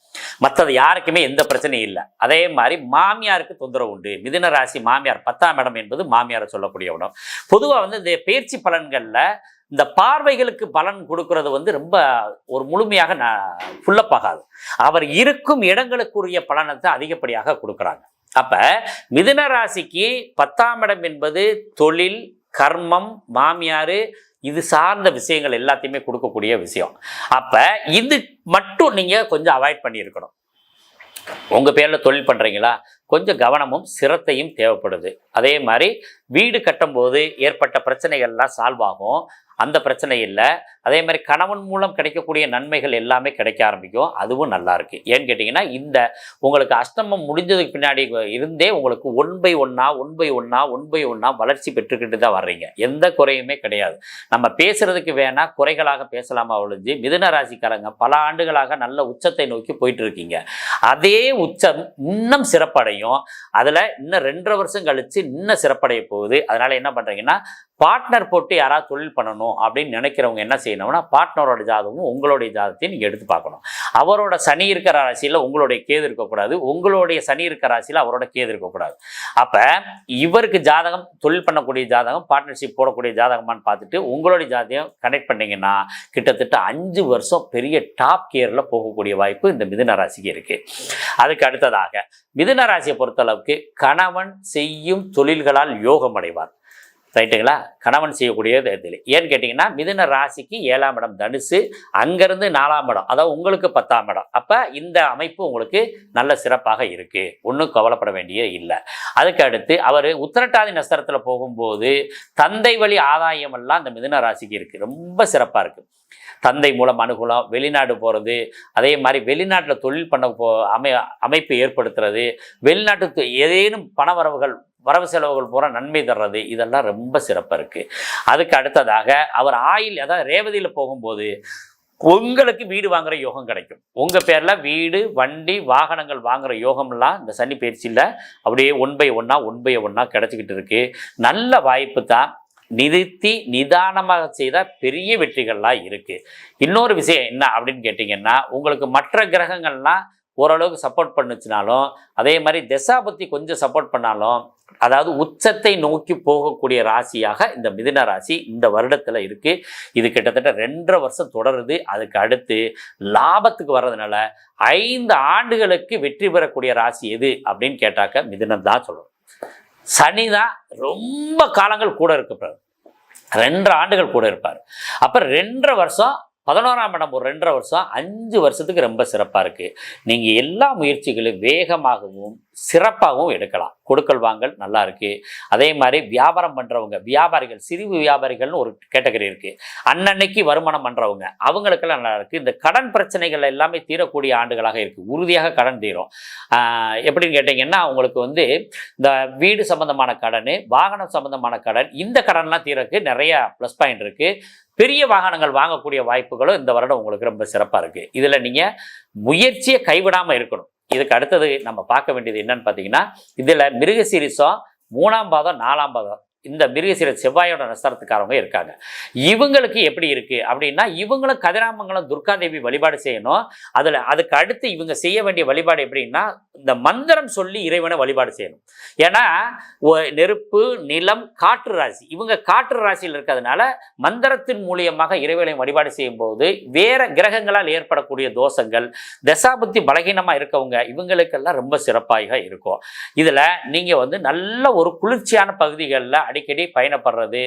மற்றது யாருக்குமே எந்த பிரச்சனையும் இல்லை. அதே மாதிரி மாமியாருக்கு தொந்தரவு உண்டு. மிதுன ராசி மாமியார், 10ஆம் இடம் என்பது மாமியாரை சொல்லக்கூடிய இடம். பொதுவாக வந்து இந்த பயிற்சி பலன்களில் இந்த பார்வைகளுக்கு பலன் கொடுக்கறது வந்து ரொம்ப ஒரு முழுமையாக ஃபுல்லப் ஆகாது. அவர் இருக்கும் இடங்களுக்குரிய பலனை தான் அதிகப்படியாக கொடுக்குறாங்க. அப்போ மிதுன ராசிக்கு 10ஆம் இடம் என்பது தொழில், கர்மம், மாமியார், இது சார்ந்த விஷயங்கள் எல்லாத்தையுமே கொடுக்கக்கூடிய விஷயம். அப்போ இது மட்டும் நீங்கள் கொஞ்சம் அவாய்ட் பண்ணியிருக்கணும். உங்கள் பேரில் தொழில் பண்ணுறீங்களா, கொஞ்சம் கவனமும் சிரத்தையும் தேவைப்படுது. அதே மாதிரி வீடு கட்டும்போது ஏற்பட்ட பிரச்சனைகள்லாம் சால்வ் ஆகும். அந்த பிரச்சனை இல்லை. அதே மாதிரி கணவன் மூலம் கிடைக்கக்கூடிய நன்மைகள் எல்லாமே கிடைக்க ஆரம்பிக்கும், அதுவும் நல்லா இருக்கு. ஏன்னு கேட்டிங்கன்னா இந்த உங்களுக்கு அஷ்டமம் முடிஞ்சதுக்கு பின்னாடி இருந்தே உங்களுக்கு ஒன் பை ஒன்னா வளர்ச்சி பெற்றுக்கிட்டு தான் வர்றீங்க. எந்த குறையுமே கிடையாது. நம்ம பேசுறதுக்கு வேணா குறைகளாக பேசலாமா ஒழிஞ்சு, மிதுன ராசிக்காரங்க பல ஆண்டுகளாக நல்ல உச்சத்தை நோக்கி போயிட்டு இருக்கீங்க. அதே உச்சம் இன்னும் சிறப்படையும். அதில் இன்னும் 2.5 வருஷம் கழிச்சு இன்னும் சிறப்படைய போகுது. அதனால என்ன பண்றீங்கன்னா, பார்ட்னர் போட்டு யாராவது தொழில் பண்ணணும் அப்படின்னு நினைக்கிறவங்க என்ன செய்யணும்னா, பார்ட்னரோட ஜாதகமும் உங்களுடைய ஜாதகத்தையும் நீங்கள் எடுத்து பார்க்கணும். அவரோட சனி இருக்கிற ராசியில் உங்களுடைய கேது இருக்கக்கூடாது, உங்களுடைய சனி இருக்கிற ராசியில் அவரோட கேது இருக்கக்கூடாது. அப்போ இவருக்கு ஜாதகம் தொழில் பண்ணக்கூடிய ஜாதகம் பார்ட்னர்ஷிப் போடக்கூடிய ஜாதகமானு பார்த்துட்டு உங்களுடைய ஜாதகம் கனெக்ட் பண்ணிங்கன்னா கிட்டத்தட்ட 5 வருஷம் பெரிய டாப் கியரில் போகக்கூடிய வாய்ப்பு இந்த மிதுன ராசிக்கு இருக்குது. அதுக்கு அடுத்ததாக மிதுன ராசியை பொறுத்தளவுக்கு கணவன் செய்யும் தொழில்களால் யோகம் அடைவார். ரைட்டுங்களா? கணவன் செய்யக்கூடியது இதில் ஏன்னு கேட்டிங்கன்னா, மிதுன ராசிக்கு 7ஆம் இடம் தனுசு, அங்கேருந்து 4ஆம் இடம், அதாவது உங்களுக்கு 10ஆம் இடம். அப்போ இந்த அமைப்பு உங்களுக்கு நல்ல சிறப்பாக இருக்குது, ஒன்றும் கவலைப்பட வேண்டிய இல்லை. அதுக்கு அடுத்து அவர் உத்திரட்டாதி நட்சத்திரத்தில் போகும்போது தந்தை வழி ஆதாயம் எல்லாம் இந்த மிதுன ராசிக்கு இருக்குது, ரொம்ப சிறப்பாக இருக்குது. தந்தை மூலம் அனுகூலம், வெளிநாடு போகிறது, அதே மாதிரி வெளிநாட்டில் தொழில் பண்ண அமைப்பு ஏற்படுத்துறது, வெளிநாட்டு ஏதேனும் பண வரவு செலவுகள் பூரா நன்மை தர்றது, இதெல்லாம் ரொம்ப சிறப்பாக இருக்குது. அதுக்கு அடுத்ததாக அவர் ஆயில், அதாவது ரேவதியில் போகும்போது உங்களுக்கு வீடு வாங்குகிற யோகம் கிடைக்கும். உங்கள் பேரில் வீடு, வண்டி, வாகனங்கள் வாங்குகிற யோகம்லாம் இந்த சனி பயிற்சியில் அப்படியே ஒன் பை ஒன்னா கிடச்சிக்கிட்டு இருக்குது. நல்ல வாய்ப்பு தான். நிதானமாக செய்தால் பெரிய வெற்றிகள்லாம் இருக்குது. இன்னொரு விஷயம் என்ன அப்படின்னு கேட்டிங்கன்னா, உங்களுக்கு மற்ற கிரகங்கள்லாம் ஓரளவுக்கு சப்போர்ட் பண்ணுச்சுனாலும், அதே மாதிரி தசாபத்தி கொஞ்சம் சப்போர்ட் பண்ணாலும், அதாவது உச்சத்தை நோக்கி போகக்கூடிய ராசியாக இந்த மிதுன ராசி இந்த வருடத்தில் இருக்குது. இது கிட்டத்தட்ட 2.5 வருஷம் தொடருது. அதுக்கு அடுத்து லாபத்துக்கு வர்றதுனால 5 ஆண்டுகளுக்கு வெற்றி பெறக்கூடிய ராசி எது அப்படின்னு கேட்டாக்க மிதுனம் தான் சொல்லணும். சனி தான் ரொம்ப காலங்கள் கூட இருக்க, 2 ஆண்டுகள் கூட இருப்பார். அப்போ 2.5 வருஷம், 11ஆம் இடம் ஒரு 2.5 வருஷம், 5 வருஷத்துக்கு ரொம்ப சிறப்பாக இருக்குது. நீங்கள் எல்லா முயற்சிகளையும் வேகமாகவும் சிறப்பாகவும் எடுக்கலாம். கொடுக்கல் வாங்கல் நல்லா இருக்குது. அதே மாதிரி வியாபாரம் பண்ணுறவங்க, வியாபாரிகள், சிறு வியாபாரிகள்னு ஒரு கேட்டகரி இருக்குது. அன்னன்னைக்கு வருமானம் பண்ணுறவங்க, அவங்களுக்கெல்லாம் நல்லா இருக்குது. இந்த கடன் பிரச்சனைகள் எல்லாமே தீரக்கூடிய ஆண்டுகளாக இருக்குது. உறுதியாக கடன் தீரும். எப்படின்னு கேட்டிங்கன்னா, உங்களுக்கு வந்து இந்த வீடு சம்மந்தமான கடன், வாகனம் சம்மந்தமான கடன், இந்த கடன்லாம் தீரக்கு நிறைய ப்ளஸ் பாயிண்ட் இருக்குது. பெரிய வாகனங்கள் வாங்கக்கூடிய வாய்ப்புகளும் இந்த வருடம் உங்களுக்கு ரொம்ப சிறப்பாக இருக்குது. இதில் நீங்கள் முயற்சியை கைவிடாமல் இருக்கணும். இதுக்கு அடுத்தது நம்ம பார்க்க வேண்டியது என்னன்னு பார்த்தீங்கன்னா, இதில் மிருகசீரிசம் 3ஆம் பாதம் 4ஆம் பாதம் இந்த மிருகசீரிசம் செவ்வாயோட நட்சத்திரத்துக்காரவங்க இருக்காங்க. இவங்களுக்கு எப்படி இருக்குது அப்படின்னா, இவங்களும் கதிராமங்கலம் துர்காதேவி வழிபாடு செய்யணும். அதுக்கு அடுத்து இவங்க செய்ய வேண்டிய வழிபாடு எப்படின்னா, இந்த மந்திரம் சொல்லி இறைவனை வழிபாடு செய்யணும். ஏன்னா நெருப்பு, நிலம், காற்று ராசி, இவங்க காற்று ராசியில் இருக்கிறதுனால மந்திரத்தின் மூலியமாக இறைவனை வழிபாடு செய்யும் போது வேற கிரகங்களால் ஏற்படக்கூடிய தோஷங்கள், தசாபுத்தி பலகீனமாக இருக்கவங்க இவங்களுக்கெல்லாம் ரொம்ப சிறப்பாக இருக்கும். இதில் நீங்கள் வந்து நல்ல ஒரு குளிர்ச்சியான பகுதிகளில் அடிக்கடி பயணப்படுறது,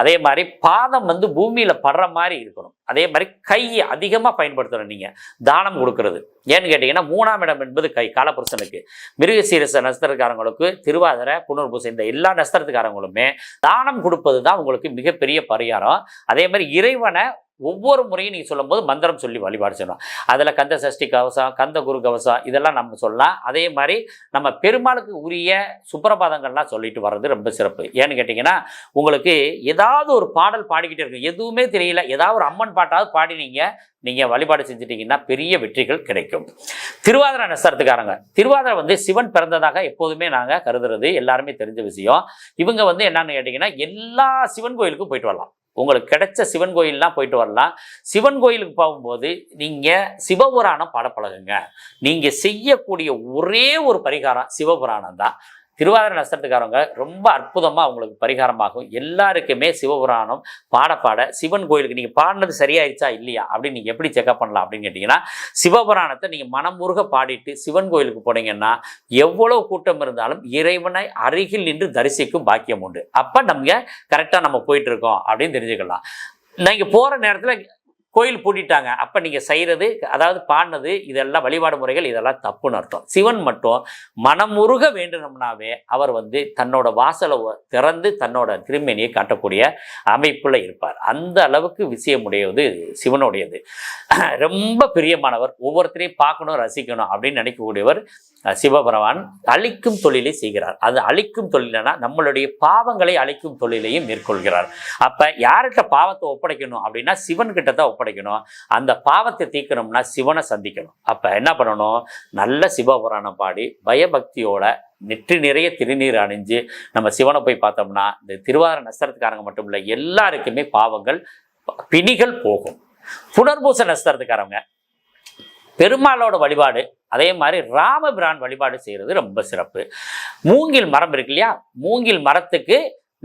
அதே மாதிரி பாதம் வந்து பூமியில் படுற மாதிரி இருக்கணும். அதே மாதிரி கையை அதிகமாக பயன்படுத்தணும். நீங்கள் தானம் கொடுக்கறது ஏன்னு கேட்டிங்கன்னா, 3ஆம் இடம் என்பது கை, காலபுருஷனுக்கு. மிருகசீரிச நட்சத்திரக்காரங்களுக்கு, திருவாதிரை, புனர்பூசம், இந்த எல்லா நட்சத்திரத்துக்காரங்களுமே தானம் கொடுப்பது தான் உங்களுக்கு மிகப்பெரிய பரிகாரம். அதே மாதிரி இறைவனை ஒவ்வொரு முறையும் நீங்கள் சொல்லும்போது மந்திரம் சொல்லி வழிபாடு செய்யணும். அதில் கந்த சஷ்டி கவசம், கந்த குரு கவசம் இதெல்லாம் நம்ம சொல்லலாம். அதே மாதிரி நம்ம பெருமாளுக்கு உரிய சுப்பிரபாதங்கள்லாம் சொல்லிட்டு வர்றது ரொம்ப சிறப்பு. ஏன்னு கேட்டிங்கன்னா, உங்களுக்கு ஏதாவது ஒரு பாடல் பாடிக்கிட்டே இருக்கும், எதுவுமே தெரியல, ஏதாவது ஒரு அம்மன் பாட்டாவது பாடி நீங்கள் வழிபாடு செஞ்சுட்டிங்கன்னா பெரிய வெற்றிகள் கிடைக்கும். திருவாதிரை நட்சத்திரத்துக்காரங்க, திருவாதிரை வந்து சிவன் பிறந்ததாக எப்போதுமே நாங்கள் கருதுறது எல்லாருமே தெரிஞ்ச விஷயம். இவங்க வந்து என்னன்னு கேட்டிங்கன்னா, எல்லா சிவன் கோயிலுக்கும் போயிட்டு வரலாம். உங்களுக்கு கிடைச்ச சிவன் கோயிலெலாம் போயிட்டு வரலாம். சிவன் கோயிலுக்கு போகும்போது நீங்கள் சிவபுராணம் பாட பழகுங்க. நீங்கள் செய்யக்கூடிய ஒரே ஒரு பரிகாரம் சிவபுராணம் தான். திருவாதிரை நட்சத்திரத்துக்காரங்க ரொம்ப அற்புதமாக அவங்களுக்கு பரிகாரமாகும். எல்லாருக்குமே சிவபுராணம் பாட சிவன் கோயிலுக்கு நீங்கள் பாடினது சரியாயிடுச்சா இல்லையா அப்படின்னு நீங்கள் எப்படி செக்அப் பண்ணலாம் அப்படின்னு கேட்டிங்கன்னா, சிவபுராணத்தை நீங்கள் மனமுருக பாடிட்டு சிவன் கோயிலுக்கு போனீங்கன்னா எவ்வளோ கூட்டம் இருந்தாலும் இறைவனை அருகில் நின்று தரிசிக்கும் பாக்கியம் உண்டு. அப்போ நம்ம கரெக்டாக நம்ம போயிட்டு இருக்கோம் அப்படின்னு தெரிஞ்சுக்கலாம். நீங்கள் போகிற நேரத்தில் கோயில் பூட்டிட்டாங்க. அப்போ நீங்கள் செய்கிறது, அதாவது பாடினது, இதெல்லாம் வழிபாடு முறைகள் இதெல்லாம் தப்புன்னு அர்த்தம். சிவன் மட்டும் மனமுருக வேண்டணும்னாவே அவர் வந்து தன்னோட வாசலை திறந்து தன்னோட திருமேனியை காட்டக்கூடிய அமைப்பில் இருப்பார். அந்த அளவுக்கு விஷயமுடையது சிவனுடையது. ரொம்ப பிரியமானவர், ஒவ்வொருத்தரையும் பார்க்கணும் ரசிக்கணும் அப்படின்னு நினைக்கக்கூடியவர் சிவபெருமான். அழிக்கும் தொழிலை செய்கிறார். அது அழிக்கும் தொழில்னா நம்மளுடைய பாவங்களை அழிக்கும் தொழிலையும் மேற்கொள்கிறார். அப்போ யார்கிட்ட பாவத்தை ஒப்படைக்கணும் அப்படின்னா சிவன்கிட்ட தான் ஒப்படைக்கணும். அந்த பாவத்தை தீர்க்கணும்னா சிவனை சந்திக்கணும். அப்போ என்ன பண்ணணும், நல்ல சிவபுராணம் பாடி பயபக்தியோட நெற்றி நிறைய திருநீர் அணிஞ்சு நம்ம சிவனை போய் பார்த்தோம்னா இந்த திருவாதிரை நட்சத்திரத்துக்காரங்க மட்டும் இல்லை, எல்லாருக்குமே பாவங்கள் பிணிகள் போகும். புனர்பூச நட்சத்திரத்துக்காரங்க பெருமாளோட வழிபாடு, அதே மாதிரி ராமபிரான் வழிபாடு செய்கிறது ரொம்ப சிறப்பு. மூங்கில் மரம் இருக்கு இல்லையா, மூங்கில் மரத்துக்கு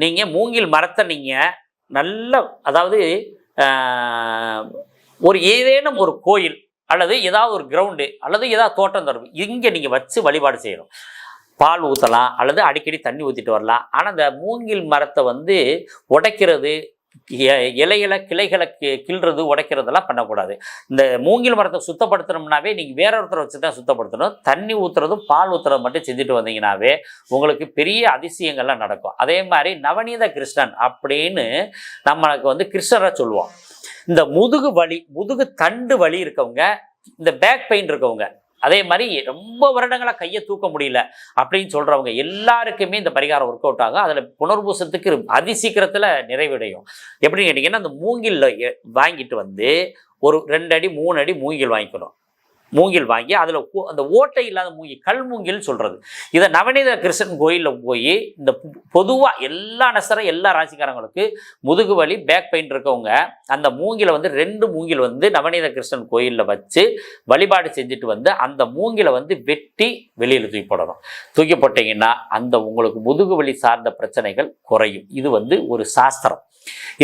நீங்கள் மூங்கில் மரத்தை நீங்கள் நல்ல, அதாவது ஒரு ஏதேனும் ஒரு கோயில் அல்லது ஏதாவது ஒரு கிரவுண்டு அல்லது ஏதாவது தோட்டம் தரும், இங்கே நீங்கள் வச்சு வழிபாடு செய்யணும். பால் ஊற்றலாம் அல்லது அடிக்கடி தண்ணி ஊற்றிட்டு வரலாம். ஆனால் அந்த மூங்கில் மரத்தை வந்து உடைக்கிறது, இலைகளை கிளைகளை கிள்றது உடைக்கிறதெல்லாம் பண்ணக்கூடாது. இந்த மூங்கில் மரத்தை சுத்தப்படுத்தணும்னாவே நீங்கள் வேற ஒருத்தரை வச்சு தான் சுத்தப்படுத்தணும். தண்ணி ஊற்றுறதும் பால் ஊற்றுறதும் மட்டும் செஞ்சுட்டு வந்தீங்கன்னாவே உங்களுக்கு பெரிய அதிசயங்கள்லாம் நடக்கும். அதே மாதிரி நவநீத கிருஷ்ணன் அப்படின்னு நம்மளுக்கு வந்து கிருஷ்ணரை சொல்லுவோம். இந்த முதுகு வலி, முதுகு தண்டு வலி இருக்கவங்க, இந்த பேக் பெயின் இருக்கவங்க, அதே மாதிரி ரொம்ப வருடங்களாக கையை தூக்க முடியல அப்படின்னு சொல்கிறவங்க எல்லாருக்குமே இந்த பரிகாரம் ஒர்க் அவுட் ஆகும். அதில் புனர்பூசத்துக்கு அதிசீக்கிரத்தில் நிறைவடையும். எப்படின்னு கேட்டிங்கன்னா, அந்த மூங்கில் வாங்கிட்டு வந்து ஒரு 2 அடி 3 அடி மூங்கில் வாங்கிக்கணும். மூங்கில் வாங்கி அதில் அந்த ஓட்டை இல்லாத மூங்கில், கல் மூங்கில் சொல்கிறது. இதை நவநீத கிருஷ்ணன் கோயிலில் போய் இந்த பொதுவாக எல்லா நசரம் எல்லா ராசிக்காரங்களுக்கு முதுகு வலி பேக் பெயின் இருக்கவங்க அந்த மூங்கிலை வந்து 2 மூங்கில் வந்து நவநீத கிருஷ்ணன் கோயிலில் வச்சு வழிபாடு செஞ்சுட்டு வந்து அந்த மூங்கிலை வந்து வெட்டி வெளியில் தூக்கி போடணும். தூக்கி போட்டிங்கன்னா அந்த உங்களுக்கு முதுகு வலி சார்ந்த பிரச்சனைகள் குறையும். இது வந்து ஒரு சாஸ்திரம்.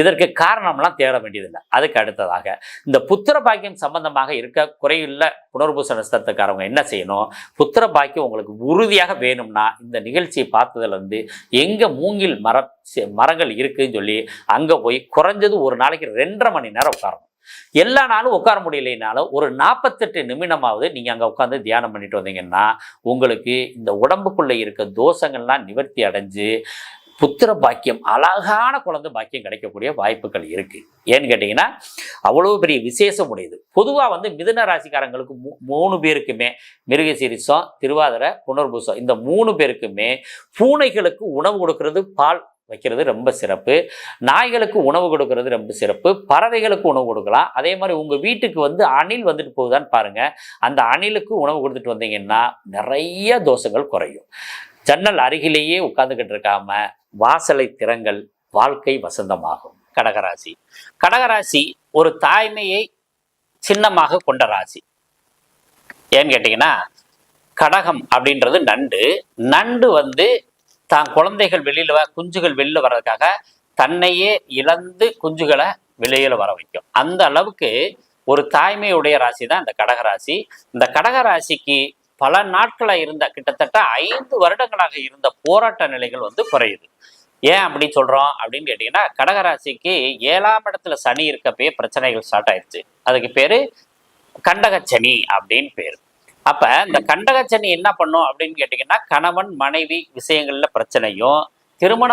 இதற்கு காரணம்லாம் தேட வேண்டியதில்லை. அதுக்கு அடுத்ததாக இந்த புத்திர பாக்கியம் சம்பந்தமாக இருக்க குறையுள்ள புனர்பூச நட்சத்திரக்காரவங்க என்ன செய்யணும், புத்திர பாக்கியம் உங்களுக்கு உறுதியாக வேணும்னா இந்த நிகழ்ச்சியை பார்த்ததுலேருந்து எங்கே மூங்கில் மரங்கள் இருக்குதுன்னு சொல்லி அங்கே போய் குறைஞ்சது ஒரு நாளைக்கு 2.5 மணி நேரம் உட்காரணும். எல்லா நாளும் உட்கார முடியலைனாலும் ஒரு 48 நிமிடமாவது நீங்கள் அங்கே உட்காந்து தியானம் பண்ணிட்டு வந்தீங்கன்னா உங்களுக்கு இந்த உடம்புக்குள்ளே இருக்க தோஷங்கள்லாம் நிவர்த்தி அடைஞ்சு புத்திர பாக்கியம், அழகான குழந்தை பாக்கியம் கிடைக்கக்கூடிய வாய்ப்புகள் இருக்குது. ஏன்னு கேட்டிங்கன்னா அவ்வளோ பெரிய விசேஷம் உடையது. பொதுவாக வந்து மிதுன ராசிக்காரங்களுக்கு 3 பேருக்குமே, மிருகசீரிஷம், திருவாதிரை, புனர்பூசம், இந்த 3 பேருக்குமே பூனைகளுக்கு உணவு கொடுக்கறது, பால் வைக்கிறது ரொம்ப சிறப்பு. நாய்களுக்கு உணவு கொடுக்கறது ரொம்ப சிறப்பு. பறவைகளுக்கு உணவு கொடுக்கலாம். அதே மாதிரி உங்கள் வீட்டுக்கு வந்து அணில் வந்துட்டு போகுதான்னு பாருங்கள். அந்த அணிலுக்கு உணவு கொடுத்துட்டு வந்தீங்கன்னா நிறைய தோஷங்கள் குறையும். ஜன்னல் அருகிலேயே உட்கார்ந்துக்கிட்டு இருக்காம வாசலை திறங்கள், வாழ்க்கை வசந்தமாகும். கடகராசி. கடகராசி ஒரு தாய்மையை சின்னமாக கொண்ட ராசி. ஏன்னு கேட்டிங்கன்னா, கடகம் அப்படின்றது நண்டு. நண்டு வந்து தான் குழந்தைகள் வெளியில் குஞ்சுகள் வெளியில் வர்றதுக்காக தன்னையே இழந்து குஞ்சுகளை வெளியில் வர வைக்கும். அந்த அளவுக்கு ஒரு தாய்மையுடைய ராசி தான் இந்த கடகராசி. இந்த கடகராசிக்கு பல நாட்களாக இருந்த, கிட்டத்தட்ட 5 வருடங்களாக இருந்த போராட்ட நிலைகள் வந்து குறையுது. ஏன் அப்படி சொல்கிறோம் அப்படின்னு கேட்டிங்கன்னா, கடகராசிக்கு 7ஆம் இடத்துல சனி இருக்கப்பயே பிரச்சனைகள் ஸ்டார்ட் ஆயிடுச்சு. அதுக்கு பேர் கண்டகச்சனி அப்படின்னு பேர். அப்போ இந்த கண்டகச்சனி என்ன பண்ணும் அப்படின்னு கேட்டிங்கன்னா, கணவன் மனைவி விஷயங்களில் பிரச்சனையும், திருமண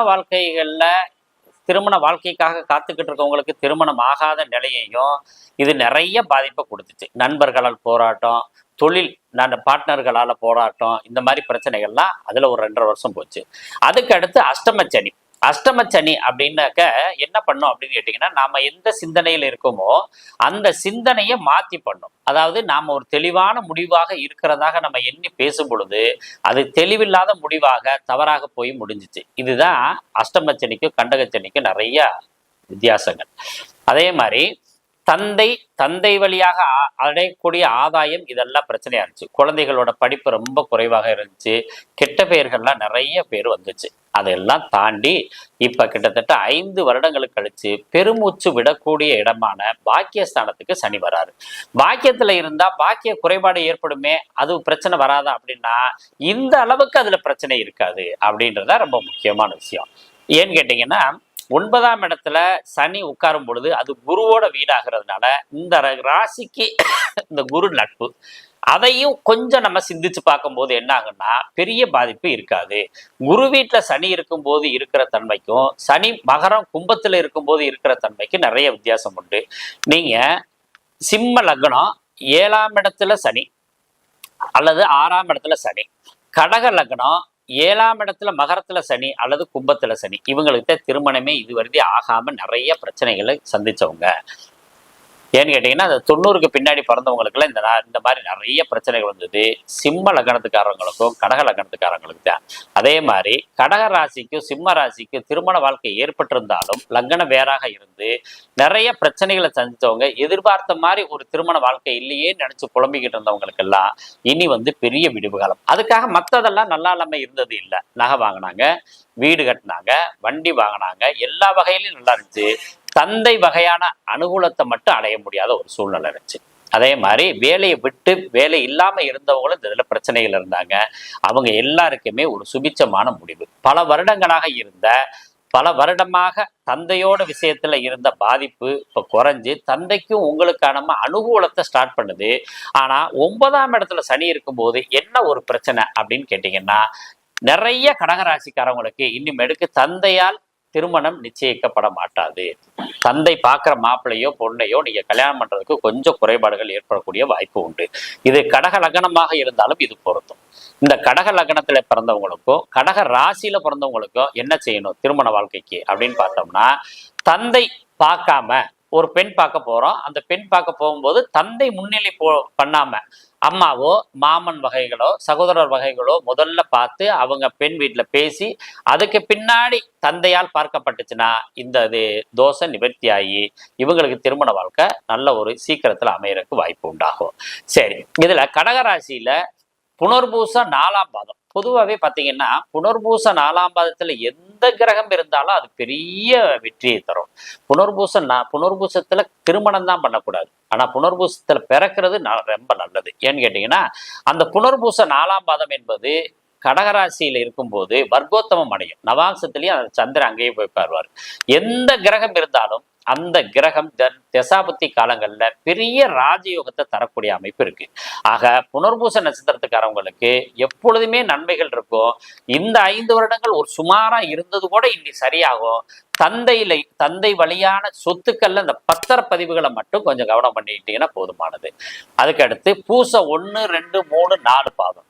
வாழ்க்கைக்காக காத்துக்கிட்டு இருக்கவங்களுக்கு திருமணம் ஆகாத நிலையையும் இது நிறைய பாதிப்பை கொடுத்துச்சு. நண்பர்களால் போராட்டம், தொழில் பார்ட்னர்களால் போராட்டம், இந்த மாதிரி பிரச்சனைகள்லாம் அதில் ஒரு 2.5 வருஷம் போச்சு. அதுக்கு அடுத்து அஷ்டமச்சனி. அஷ்டமச்சனி அப்படின்னாக்க என்ன பண்ணும் அப்படின்னு கேட்டிங்கன்னா, நாம் எந்த சிந்தனையில் இருக்கோமோ அந்த சிந்தனையை மாற்றி பண்ணும். அதாவது நாம் ஒரு தெளிவான முடிவாக இருக்கிறதாக நம்ம எண்ணி பேசும் பொழுது அது தெளிவில்லாத முடிவாக தவறாக போய் முடிஞ்சிச்சு. இதுதான் அஷ்டமச்சனிக்கும் கண்டகச்சனிக்கும் நிறைய வித்தியாசங்கள். அதே மாதிரி தந்தை வழியாக அடையக்கூடிய ஆதாயம், இதெல்லாம் பிரச்சனையா இருந்துச்சு. குழந்தைகளோட படிப்பு ரொம்ப குறைவாக இருந்துச்சு. கெட்ட பெயர்கள்லாம் நிறைய பேர் வந்துச்சு. அதெல்லாம் தாண்டி இப்ப கிட்டத்தட்ட 5 வருடங்களுக்கு கழிச்சு பெருமூச்சு விடக்கூடிய இடமான பாக்கியஸ்தானத்துக்கு சனி வராரு. பாக்கியத்துல இருந்தா பாக்கிய குறைபாடு ஏற்படுமே, அது பிரச்சனை வராதா அப்படின்னா இந்த அளவுக்கு அதுல பிரச்சனை இருக்காது அப்படின்றத ரொம்ப முக்கியமான விஷயம். ஏன்னு கேட்டீங்கன்னா, 9ஆம் இடத்துல சனி உட்காரும் பொழுது அது குருவோட வீடாகிறதுனால இந்த ராசிக்கு இந்த குரு நட்பு அதையும் கொஞ்சம் நம்ம சிந்திச்சு பார்க்கும்போது என்ன ஆகுன்னா பெரிய பாதிப்பு இருக்காது. குரு வீட்டில் சனி இருக்கும்போது இருக்கிற தன்மைக்கும் சனி மகரம் கும்பத்தில் இருக்கும்போது இருக்கிற தன்மைக்கும் நிறைய வித்தியாசம் உண்டு. நீங்க சிம்ம லக்னம் 7ஆம் இடத்துல சனி அல்லது 6ஆம் இடத்துல சனி, கடக லக்னம் 7ஆம் இடத்துல மகரத்துல சனி அல்லது கும்பத்துல சனி, இவங்களுக்கு திருமணமே இதுவரை ஆகாம நிறைய பிரச்சனைகளை சந்திச்சவங்க. ஏன்னு கேட்டீங்கன்னா அந்த 90க்கு பின்னாடி பிறந்தவங்களுக்குலாம் இந்த மாதிரி நிறைய பிரச்சனைகள் வந்தது சிம்ம லக்னத்துக்காரங்களுக்கும் கடக லக்னத்துக்காரங்களுக்கு தான். அதே மாதிரி கடக ராசிக்கும் சிம்ம ராசிக்கும் திருமண வாழ்க்கை ஏற்பட்டிருந்தாலும் லக்னம் வேறாக இருந்து நிறைய பிரச்சனைகளை சந்தித்தவங்க, எதிர்பார்த்த மாதிரி ஒரு திருமண வாழ்க்கை இல்லையே நினைச்சு புலம்பிக்கிட்டு இருந்தவங்களுக்கெல்லாம் இனி பெரிய விடிவு காலம். அதுக்காக மற்றதெல்லாம் நல்லா இல்லாம இருந்தது இல்லை. நகை வாங்கினாங்க, வீடு கட்டினாங்க, வண்டி வாங்கினாங்க, எல்லா வகையிலும் நல்லா இருந்துச்சு. தந்தை வகையான அனுகூலத்தை மட்டும் அடைய முடியாத ஒரு சூழ்நிலை இருந்துச்சு. அதே மாதிரி வேலையை விட்டு வேலை இல்லாம இருந்தவங்களும் இதுல பிரச்சனைகள் இருந்தாங்க. அவங்க எல்லாருக்குமே ஒரு சுபிச்சமான முடிவு. பல வருடமாக தந்தையோட விஷயத்துல இருந்த பாதிப்பு இப்ப குறைஞ்சு தந்தைக்கும் உங்களுக்கான அனுகூலத்தை ஸ்டார்ட் பண்ணுது. ஆனா 9ஆம் இடத்துல சனி இருக்கும்போது என்ன ஒரு பிரச்சனை அப்படின்னு கேட்டீங்கன்னா, நிறைய கடகராசிக்காரவங்களுக்கு இனிமேடுக்கு தந்தையால் திருமணம் நிச்சயிக்கப்பட மாட்டாது. தந்தை பார்க்குற மாப்பிள்ளையோ பொண்ணையோ நீங்க கல்யாணம் பண்றதுக்கு கொஞ்சம் குறைபாடுகள் ஏற்படக்கூடிய வாய்ப்பு உண்டு. இது கடக லக்னமாக இருந்தாலும் இது பொருத்தும். இந்த கடக லக்னத்துல பிறந்தவங்களுக்கும் கடக ராசியில பிறந்தவங்களுக்கும் என்ன செய்யணும் திருமண வாழ்க்கைக்கு அப்படின்னு பார்த்தோம்னா, தந்தை பார்க்காம ஒரு பெண் பார்க்க போறோம். அந்த பெண் பார்க்க போகும்போது தந்தை முன்னிலை பண்ணாம அம்மாவோ மாமன் வகைகளோ சகோதரர் வகைகளோ முதல்ல பார்த்து அவங்க பெண் வீட்டில் பேசி அதுக்கு பின்னாடி தந்தையால் பார்க்கப்பட்டுச்சுன்னா இந்த தோஷம் நிவர்த்தி ஆகி இவங்களுக்கு திருமண வாழ்க்கை நல்ல ஒரு சீக்கிரத்தில் அமையறதுக்கு வாய்ப்பு உண்டாகும். சரி, இதுல கடகராசியில புனர்பூசம் 4ஆம் பாதம். பொதுவாகவே பார்த்தீங்கன்னா புனர்பூசம் 4ஆம் பாதத்துல எந்த கிரகம் இருந்தாலும் அது பெரிய வெற்றியை தரும். புனர்பூசத்துல திருமணம் தான் பண்ணக்கூடாது. ஆனா புனர்பூசத்துல பிறக்கிறது ரொம்ப நல்லது. ஏன்னு கேட்டீங்கன்னா அந்த புனர்பூசம் 4ஆம் பாதம் என்பது கடகராசியில இருக்கும்போது வர்க்கோத்தமம் அடையும். நவாம்சத்திலேயே அந்த சந்திரன் அங்கேயே போய் பாருவார். எந்த கிரகம் இருந்தாலும் அந்த கிரகம் தசாபுத்தி காலங்கள்ல பெரிய ராஜயோகத்தை தரக்கூடிய அமைப்பு இருக்கு. ஆக புனர்பூச நட்சத்திரத்துக்காரவங்களுக்கு எப்பொழுதுமே நன்மைகள் இருக்கும். இந்த 5 வருடங்கள் ஒரு சுமாரா இருந்தது கூட இன்னி சரியாகும். தந்தை வழியான சொத்துக்கள்ல இந்த பத்திரப்பதிவுகளை மட்டும் கொஞ்சம் கவனம் பண்ணிக்கிட்டீங்கன்னா போதுமானது. அதுக்கு அடுத்து பூசம் 1, 2, 3, 4 பாதம்.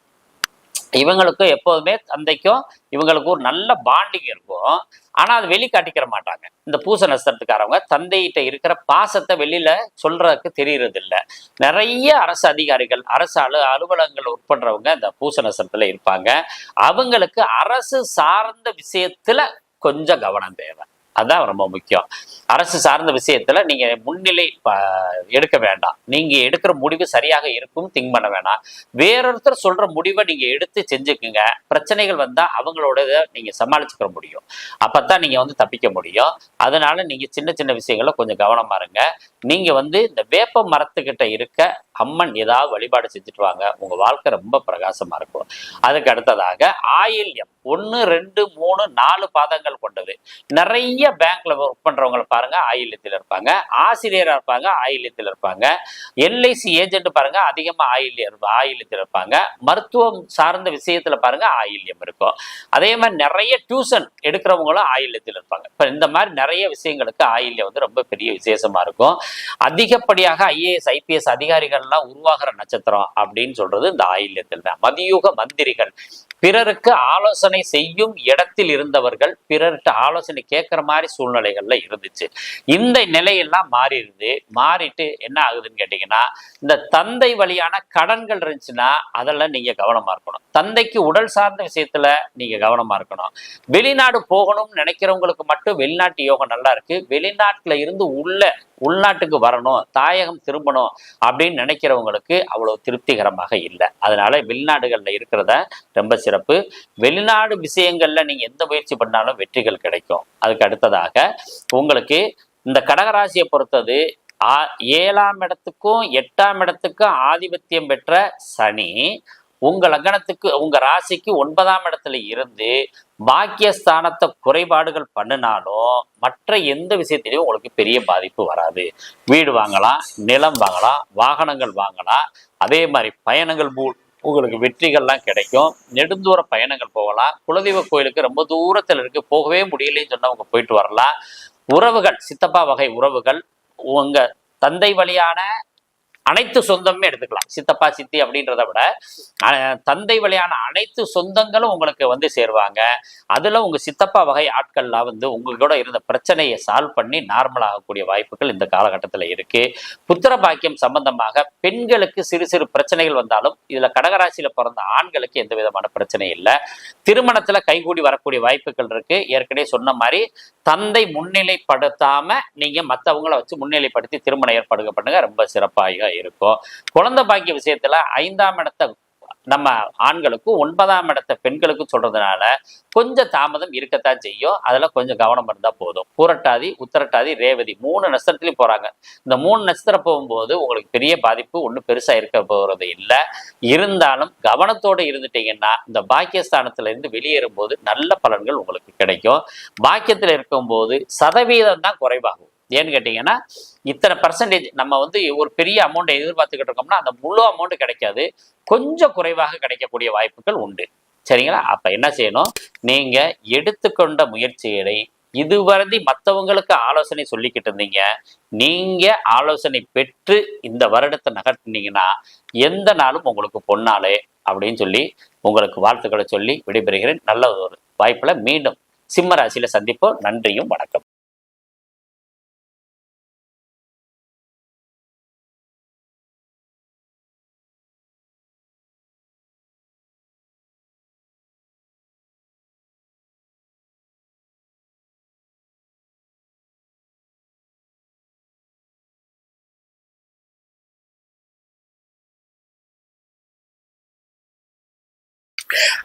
இவங்களுக்கும் எப்போதுமே தந்தைக்கும் இவங்களுக்கு ஒரு நல்ல பாண்டிங் இருக்கும். ஆனா அது வெளிக்காட்டிக்கிற மாட்டாங்க. இந்த பூச நட்சத்திரத்துக்காரவங்க தந்தையிட்ட இருக்கிற பாசத்தை வெளியில சொல்றதுக்கு தெரியறது இல்லை. நிறைய அரசு அதிகாரிகள் அரசு அலுவலகங்கள் உட்படுறவங்க இந்த பூச நட்சத்திரத்துல இருப்பாங்க. அவங்களுக்கு அரசு சார்ந்த விஷயத்துல கொஞ்சம் கவனம் தேவை. அதுதான் ரொம்ப முக்கியம். அரசு சார்ந்த விஷயத்துல நீங்க முன்னிலை எடுக்க வேண்டாம். நீங்க எடுக்கிற முடிவு சரியாக இருக்கும் திங்க் பண்ண வேணாம். வேறொருத்தர் சொல்ற முடிவை நீங்க எடுத்து செஞ்சுக்குங்க. பிரச்சனைகள் வந்தா அவங்களோட நீங்க சமாளிச்சுக்க முடியும். அப்பத்தான் நீங்க தப்பிக்க முடியும். அதனால நீங்க சின்ன சின்ன விஷயங்கள கொஞ்சம் கவனமா இருங்க. நீங்க இந்த வேப்ப மரத்துக்கிட்ட இருக்க அம்மன் ஏதாவது வழிபாடு செஞ்சுட்டு வாங்க. உங்க வாழ்க்கை ரொம்ப பிரகாசமா இருக்கும். அதுக்கு அடுத்ததாக ஆயில்யம் 1, 2, 3, 4 பாதங்கள் கொண்டது. நிறைய பேங்க்ல ஒர்க் பண்றவங்களை பாருங்க ஆயில்யத்தில் இருப்பாங்க. ஆசிரியரா இருப்பாங்க ஆயில்யத்தில் இருப்பாங்க. எல்ஐசி ஏஜென்ட் பாருங்க அதிகமா ஆயில்யத்தில் இருப்பாங்க. மருத்துவம் சார்ந்த விஷயத்துல பாருங்க ஆயில்யம் இருக்கும். அதே மாதிரி நிறைய டியூஷன் எடுக்கிறவங்களும் ஆயில்யத்தில் இருப்பாங்க. இப்ப இந்த மாதிரி நிறைய விஷயங்களுக்கு ஆயில்யம் ரொம்ப பெரிய விசேஷமா இருக்கும். அதிகப்படியாக ஐஏஎஸ் ஐபிஎஸ் அதிகாரிகள்லாம் உருவாகிற நட்சத்திரம் அப்படின்னு சொல்றது இந்த ஆயில்யத்தில் தான். மதியுக மந்திரிகள், பிறருக்கு ஆலோசனை செய்யும் இடத்தில் இருந்தவர்கள் பிறர்கிட்ட ஆலோசனை கேட்கிற மாதிரி சூழ்நிலைகள்ல இருந்துச்சு. இந்த நிலையெல்லாம் மாறிட்டு என்ன ஆகுதுன்னு கேட்டீங்கன்னா, இந்த தந்தை வழியான கடன்கள் இருந்துச்சுன்னா அதெல்லாம் நீங்க கவனமா இருக்கணும். தந்தைக்கு உடல் சார்ந்த விஷயத்துல நீங்க கவனமா இருக்கணும். வெளிநாடு போகணும்னு நினைக்கிறவங்களுக்கு மட்டும் வெளிநாட்டு யோகம் நல்லா இருக்கு. வெளிநாட்டுல இருந்து உள்நாட்டுக்கு வரணும், தாயகம் திரும்பணும் அப்படின்னு நினைக்கிறவங்களுக்கு அவ்வளவு திருப்திகரமாக இல்லை. அதனால வெளிநாடுகள்ல இருக்கிறத ரொம்ப சிறப்பு. வெளிநாடு விஷயங்கள்ல நீங்க எந்த முயற்சி பண்ணாலும் வெற்றிகள் கிடைக்கும். அதுக்கு அடுத்ததாக உங்களுக்கு இந்த கடகராசியை பொறுத்தது 7ஆம் இடத்துக்கும் 8ஆம் இடத்துக்கும் ஆதிபத்தியம் பெற்ற சனி உங்க லக்னத்துக்கு உங்க ராசிக்கு 9ஆம் இடத்துல இருந்து பாக்கியஸ்தானத்தை குறைபாடுகள் பண்ணினாலும் மற்ற எந்த விஷயத்திலையும் உங்களுக்கு பெரிய பாதிப்பு வராது. வீடு வாங்கலாம், நிலம் வாங்கலாம், வாகனங்கள் வாங்கலாம், அதே மாதிரி பயணங்கள் உங்களுக்கு வெற்றிகள்லாம் கிடைக்கும். நெடுந்தூர பயணங்கள் போகலாம். குலதெய்வ கோயிலுக்கு ரொம்ப தூரத்தில் இருக்கு, போகவே முடியலன்னு சொன்னவங்க போயிட்டு வரலாம். உறவுகள், சித்தப்பா வகை உறவுகள், உங்க தந்தை வழியான அனைத்து சொந்தமே எடுத்துக்கலாம். சித்தப்பா சித்தி அப்படின்றத விட தந்தை வழியான அனைத்து சொந்தங்களும் உங்களுக்கு வந்து சேருவாங்க. அதுல உங்க சித்தப்பா வகை ஆட்கள்லாம் வந்து உங்களோட இருந்த பிரச்சனையை சால்வ் பண்ணி நார்மல் ஆகக்கூடிய வாய்ப்புகள் இந்த காலகட்டத்தில் இருக்கு. புத்திர பாக்கியம் சம்பந்தமாக பெண்களுக்கு சிறு சிறு பிரச்சனைகள் வந்தாலும் இதுல கடகராசியில பிறந்த ஆண்களுக்கு எந்த விதமான பிரச்சனை இல்லை. திருமணத்துல கைகூடி வரக்கூடிய வாய்ப்புகள் இருக்கு. ஏற்கனவே சொன்ன மாதிரி தந்தை முன்னிலைப்படுத்தாம நீங்க மற்றவங்களை வச்சு முன்னிலைப்படுத்தி திருமண ஏற்பாடுகள் பண்ணுங்க, ரொம்ப சிறப்பாக இருக்கும். குழந்தை பாக்கிய விஷயத்துல 5ஆம் இடத்தை நம்ம ஆண்களுக்கும் 9ஆம் இடத்தை பெண்களுக்கும் சொல்றதுனால கொஞ்சம் தாமதம் இருக்கத்தான் செய்யும். அதுல கொஞ்சம் கவனம் இருந்தா போதும். பூரட்டாதி, உத்திரட்டாதி, ரேவதி 3 நட்சத்திரத்திலையும் போறாங்க. இந்த 3 நட்சத்திரம் போகும்போது உங்களுக்கு பெரிய பாதிப்பு ஒன்றும் பெருசா இருக்க போறது இல்லை. இருந்தாலும் கவனத்தோடு இருந்துட்டீங்கன்னா இந்த பாக்கியஸ்தானத்துல இருந்து வெளியேறும் போது நல்ல பலன்கள் உங்களுக்கு கிடைக்கும். பாக்கியத்தில் இருக்கும்போது சதவீதம் தான் குறைவாகும். ஏன்னு கேட்டீங்கன்னா இத்தனை பர்சன்டேஜ் நம்ம வந்து ஒரு பெரிய அமௌண்ட் எதிர்பார்த்துக்கிட்டு இருக்கோம்னா அந்த முழு அமௌண்ட் கிடைக்காது, கொஞ்சம் குறைவாக கிடைக்கக்கூடிய வாய்ப்புகள் உண்டு. சரிங்களா? அப்ப என்ன செய்யணும், நீங்க எடுத்துக்கொண்ட முயற்சிகளை இதுவரை மற்றவங்களுக்கு ஆலோசனை சொல்லிக்கிட்டு இருந்தீங்க, நீங்க ஆலோசனை பெற்று இந்த வருடத்தை நகர்த்தினீங்கன்னா எந்த நாளும் உங்களுக்கு பொன்னாலே அப்படின்னு சொல்லி உங்களுக்கு வாழ்த்துக்களை சொல்லி விடைபெறுகிறேன். நல்ல ஒரு வாய்ப்புல மீண்டும் சிம்ம ராசியில சந்திப்போம். நன்றியும் வணக்கம்.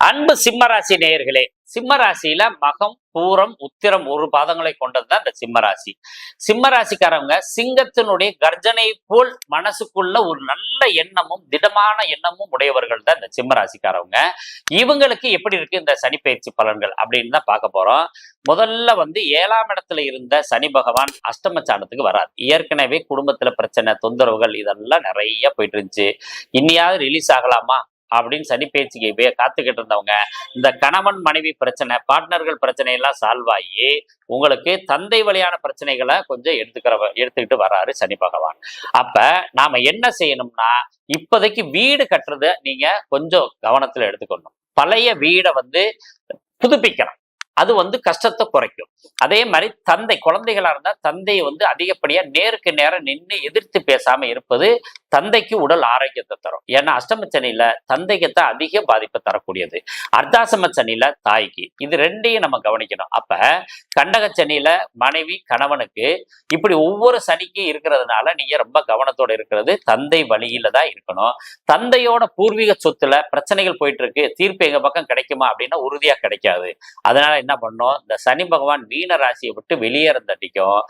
அன்பு சிம்மராசி நேயர்களே, சிம்மராசியில மகம், பூரம், உத்திரம் ஒரு பாதங்களை கொண்டதுதான் இந்த சிம்மராசி. சிம்மராசிக்காரவங்க சிங்கத்தினுடைய கர்ஜனை போல் மனசுக்குள்ள ஒரு நல்ல எண்ணமும் திடமான எண்ணமும் உடையவர்கள் தான் இந்த சிம்மராசிக்காரவங்க. இவங்களுக்கு எப்படி இருக்கு இந்த சனி பயிற்சி பலன்கள் அப்படின்னு தான் பார்க்க போறோம். முதல்ல வந்து 7ஆம் இடத்துல இருந்த சனி பகவான் அஷ்டமச்சானத்துக்கு வராது. ஏற்கனவே குடும்பத்துல பிரச்சனை, தொந்தரவுகள் இதெல்லாம் நிறைய போயிட்டு இருந்துச்சு. இன்னையாவது ரிலீஸ் ஆகலாமா அப்படின்னு சனி பயிற்சிக்கு காத்துக்கிட்டு இருந்தவங்க இந்த கணவன் மனைவி பிரச்சனை, பார்ட்னர்கள் பிரச்சனை எல்லாம் சால்வ் ஆகி உங்களுக்கு தந்தை வழியான பிரச்சனைகளை கொஞ்சம் எடுத்துக்கிட்டு வராரு சனி பகவான். அப்ப நாம என்ன செய்யணும்னா இப்போதைக்கு வீடு கட்டுறத நீங்க கொஞ்சம் கவனத்துல எடுத்துக்கணும். பழைய வீடை வந்து புதுப்பிக்கணும், அது வந்து கஷ்டத்தை குறைக்கும். அதே மாதிரி தந்தை, குழந்தைகளா இருந்தா தந்தையை வந்து அதிகப்படியா நேருக்கு நேரம் நின்று எதிர்த்து பேசாம இருப்பது தந்தைக்கு உடல் ஆரோக்கியத்தை தரும். ஏன்னா அஷ்டம சனியில தந்தைக்குத்தான் அதிக பாதிப்பை தரக்கூடியது, அர்த்தாசம சனியில தாய்க்கு. இது ரெண்டையும் நம்ம கவனிக்கணும். அப்ப கண்டக சனியில மனைவி கணவனுக்கு இப்படி ஒவ்வொரு சனிக்கும் இருக்கிறதுனால நீங்க ரொம்ப கவனத்தோட இருக்கிறது தந்தை வழியில தான் இருக்கணும். தந்தையோட பூர்வீக சொத்துல பிரச்சனைகள் போயிட்டு இருக்கு, தீர்ப்பு எங்க பக்கம் கிடைக்குமா அப்படின்னா உறுதியா கிடைக்காது. அதனால என்ன பண்ணணும், இந்த சனி பகவான் மீன ராசியை விட்டு வெளியேற தட்டிக்கும்